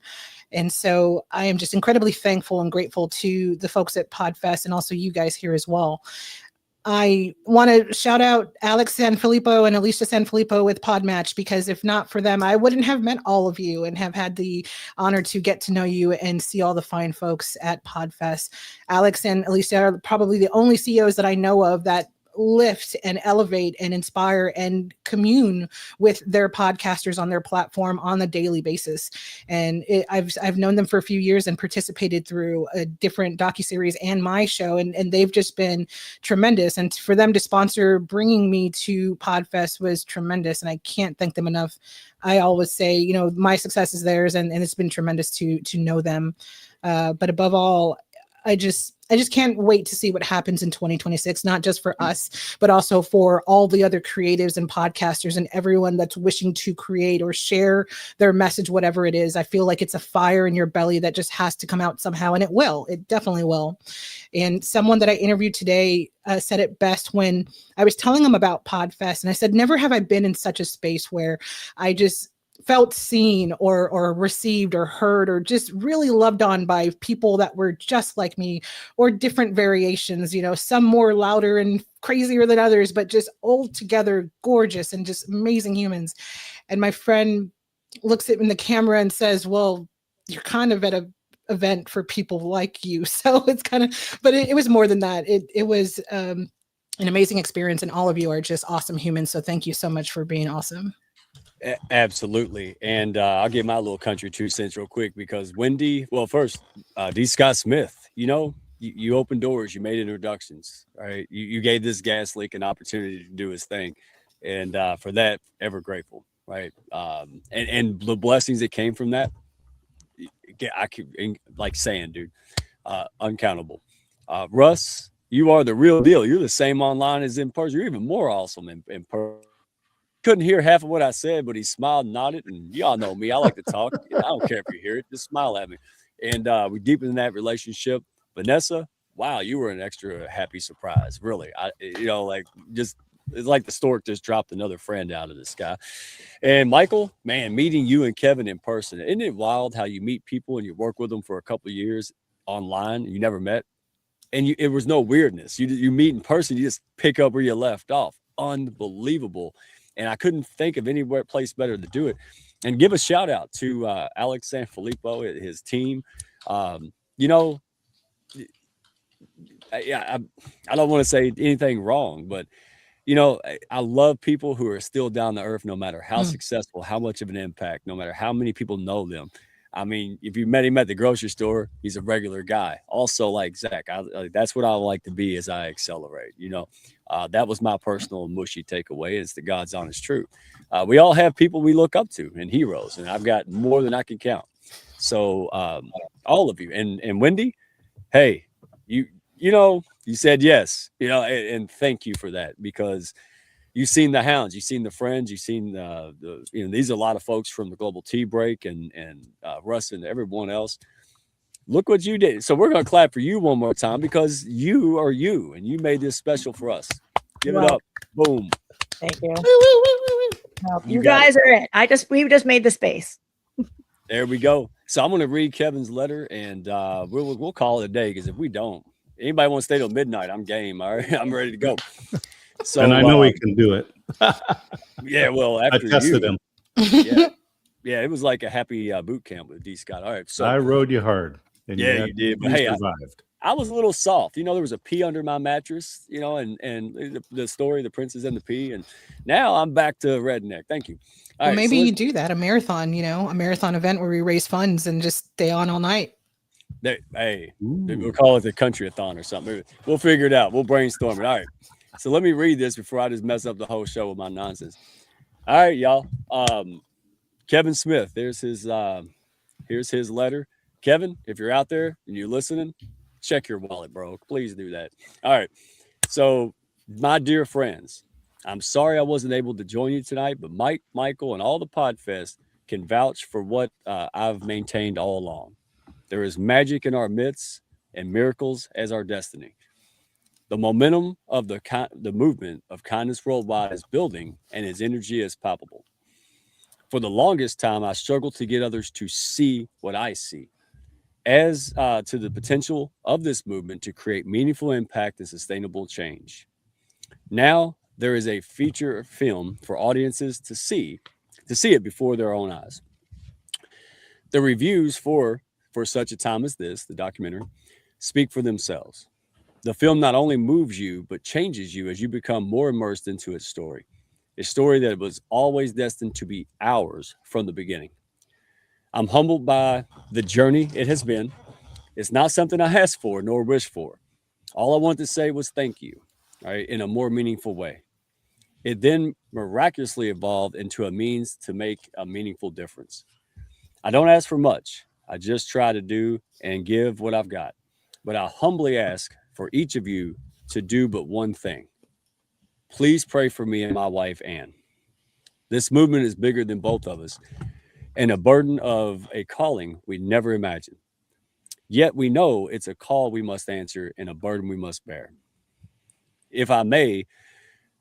And so I am just incredibly thankful and grateful to the folks at Podfest, and also you guys here as well. I want to shout out Alex Sanfilippo and Alicia Sanfilippo with Podmatch, because if not for them, I wouldn't have met all of you and have had the honor to get to know you and see all the fine folks at Podfest. Alex and Alicia are probably the only CEOs that I know of that lift and elevate and inspire and commune with their podcasters on their platform on a daily basis. And I've known them for a few years and participated through a different docuseries and my show, and they've just been tremendous. And for them to sponsor bringing me to Podfest was tremendous, and I can't thank them enough. I always say, you know, my success is theirs, and it's been tremendous to know them. But above all, I just can't wait to see what happens in 2026, not just for us, but also for all the other creatives and podcasters and everyone that's wishing to create or share their message, whatever it is. I feel like it's a fire in your belly that just has to come out somehow, and it will. It definitely will. And someone that I interviewed today said it best when I was telling them about Podfest, and I said, never have I been in such a space where I just felt seen or received or heard or just really loved on by people that were just like me, or different variations, you know, some more louder and crazier than others, but just all together gorgeous and just amazing humans. And my friend looks at in the camera and says, well, you're kind of at a event for people like you. So it's kind of, but it was more than that. It was an amazing experience, and all of you are just awesome humans. So thank you so much for being awesome. Absolutely. And I'll give my little country 2 cents real quick, because Wendy, well, first, D. Scott Smith, you know, you opened doors, you made introductions, right? You gave this gas leak an opportunity to do his thing. And for that, ever grateful, right? And the blessings that came from that, I keep like saying, dude, uncountable. Russ, you are the real deal. You're the same online as in person. You're even more awesome in person. Couldn't hear half of what I said, but he smiled and nodded. And y'all know me. I like to talk. I don't care if you hear it. Just smile at me. And we deepened that relationship. Vanessa, wow, you were an extra happy surprise. Really. It's like the stork just dropped another friend out of the sky. And Michael, man, meeting you and Kevin in person. Isn't it wild how you meet people and you work with them for a couple of years online, you never met? And it was no weirdness. You meet in person, you just pick up where you left off. Unbelievable. And I couldn't think of anywhere place better to do it. And give a shout out to Alex Sanfilippo, his team. I don't want to say anything wrong, but I love people who are still down to earth, no matter how successful, how much of an impact, no matter how many people know them. I mean, if you met him at the grocery store, he's a regular guy. Also, like Zach, that's what I like to be as I accelerate. That was my personal mushy takeaway. It's the God's honest truth. We all have people we look up to and heroes, and I've got more than I can count. So all of you, and Wendy, hey, you said yes, and thank you for that, because you've seen the Hounds, you've seen the Friends, you've seen these are a lot of folks from the Global Tea Break and Russ and everyone else. Look what you did. So we're going to clap for you one more time, because you are you, and you made this special for us. Give it up. Boom. Thank you. No, you guys are it. We just made the space. There we go. So I'm going to read Kevin's letter, and we'll call it a day, because if we don't, anybody want to stay till midnight, I'm game. All right, I'm ready to go. So, and I know he can do it. Yeah, well, after I tested him. Yeah, it was like a happy boot camp with D. Scott. All right, so I rode you hard. And you did. But hey, survived. I was a little soft. There was a pea under my mattress. And the story, the Princess and the Pea, and now I'm back to redneck. Thank you. Well, maybe you do that, a marathon. A marathon event where we raise funds and just stay on all night. We'll call it the country-a-thon or something. We'll figure it out. We'll brainstorm it. All right. So let me read this before I just mess up the whole show with my nonsense. All right, y'all. Kevin Smith, here's his letter. Kevin, if you're out there and you're listening, check your wallet, bro. Please do that. All right. So, my dear friends, I'm sorry I wasn't able to join you tonight, but Mike, Michael, and all the Podfest can vouch for what I've maintained all along. There is magic in our midst and miracles as our destiny. The momentum of the movement of kindness worldwide is building, and its energy is palpable. For the longest time, I struggled to get others to see what I see. As to the potential of this movement to create meaningful impact and sustainable change. Now, there is a feature film for audiences to see it before their own eyes. The reviews for such a time as this, the documentary, speak for themselves. The film not only moves you, but changes you as you become more immersed into its story. A story that was always destined to be ours from the beginning. I'm humbled by the journey it has been. It's not something I asked for nor wished for. All I wanted to say was thank you, right, in a more meaningful way. It then miraculously evolved into a means to make a meaningful difference. I don't ask for much. I just try to do and give what I've got. But I humbly ask for each of you to do but one thing. Please pray for me and my wife, Ann. This movement is bigger than both of us, and a burden of a calling we never imagined. Yet we know it's a call we must answer and a burden we must bear. If I may,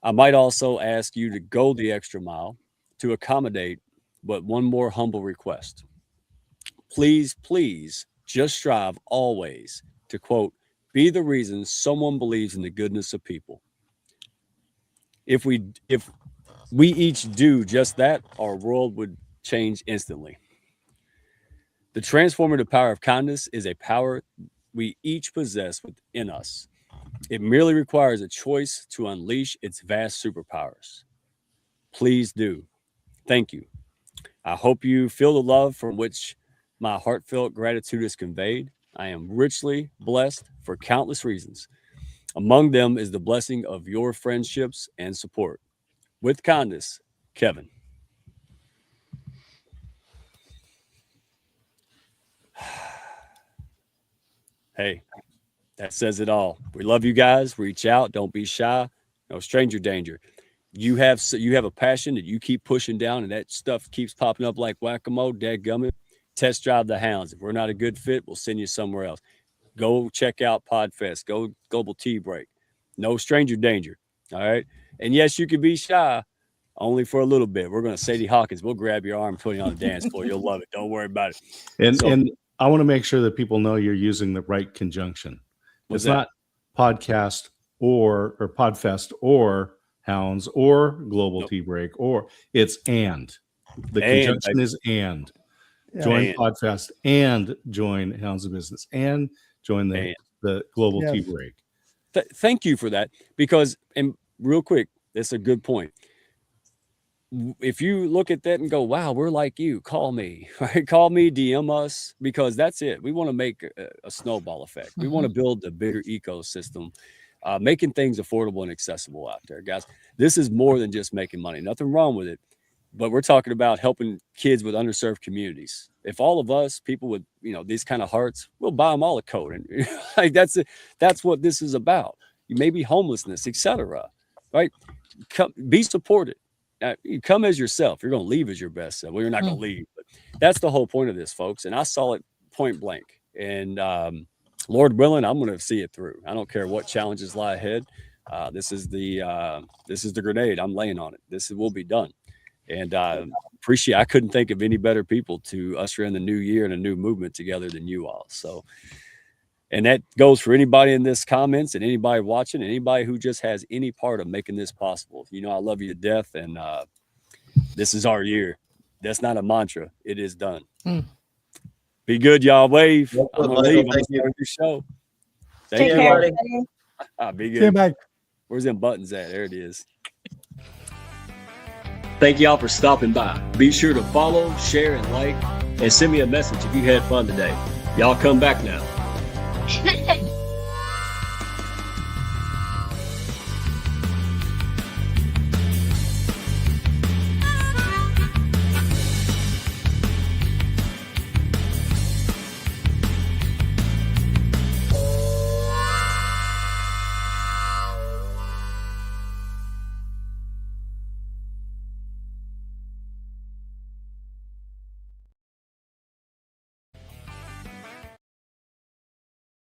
I might also ask you to go the extra mile to accommodate, but one more humble request. Please, please, just strive always to, quote, be the reason someone believes in the goodness of people. If we each do just that, our world would change instantly. The transformative power of kindness is a power we each possess within us. It merely requires a choice to unleash its vast superpowers. Please do. Thank you. I hope you feel the love from which my heartfelt gratitude is conveyed. I am richly blessed for countless reasons. Among them is the blessing of your friendships and support. With kindness, Kevin. Hey, that says it all. We love you guys. Reach out. Don't be shy. No stranger danger. You have a passion that you keep pushing down, and that stuff keeps popping up like whack-a-mole. Dadgummit. Test drive the Hounds. If we're not a good fit, we'll send you somewhere else. Go check out Podfest. Go Global Tea Break. No stranger danger. All right. And yes, you can be shy, only for a little bit. We're going to Sadie Hawkins. We'll grab your arm and put you on the dance floor. You'll love it. Don't worry about it. And I want to make sure that people know you're using the right conjunction. It's not podcast or Podfest or Hounds or Global Tea Break, or it's and. The conjunction is and. Yeah. Join Podfest and join Hounds of Business and join the Global Tea Break. Thank you for that, because, and real quick, that's a good point. If you look at that and go, wow, we're like you, call me, right? Call me, DM us, because that's it. We want to make a snowball effect. We want to build a bigger ecosystem, making things affordable and accessible out there, guys. This is more than just making money. Nothing wrong with it, but we're talking about helping kids with underserved communities. If all of us, people with, these kind of hearts, we'll buy them all a coat. And like that's what this is about. Maybe homelessness, etc. Right? Come, be supported. You come as yourself. You're going to leave as your best self. Well, you're not going to leave, but that's the whole point of this, folks. And I saw it point blank. And Lord willing, I'm going to see it through. I don't care what challenges lie ahead. This is the grenade. I'm laying on it. This will be done. And I couldn't think of any better people to usher in the new year and a new movement together than you all. So, and that goes for anybody in this comments and anybody watching, anybody who just has any part of making this possible. I love you to death, and this is our year. That's not a mantra. It is done. Be good, y'all. Wave. I'm going to leave. I'm going to start your show. Take care. Be good. Where's them buttons at? There it is. Thank y'all for stopping by. Be sure to follow, share, and like, and send me a message if you had fun today. Y'all come back now.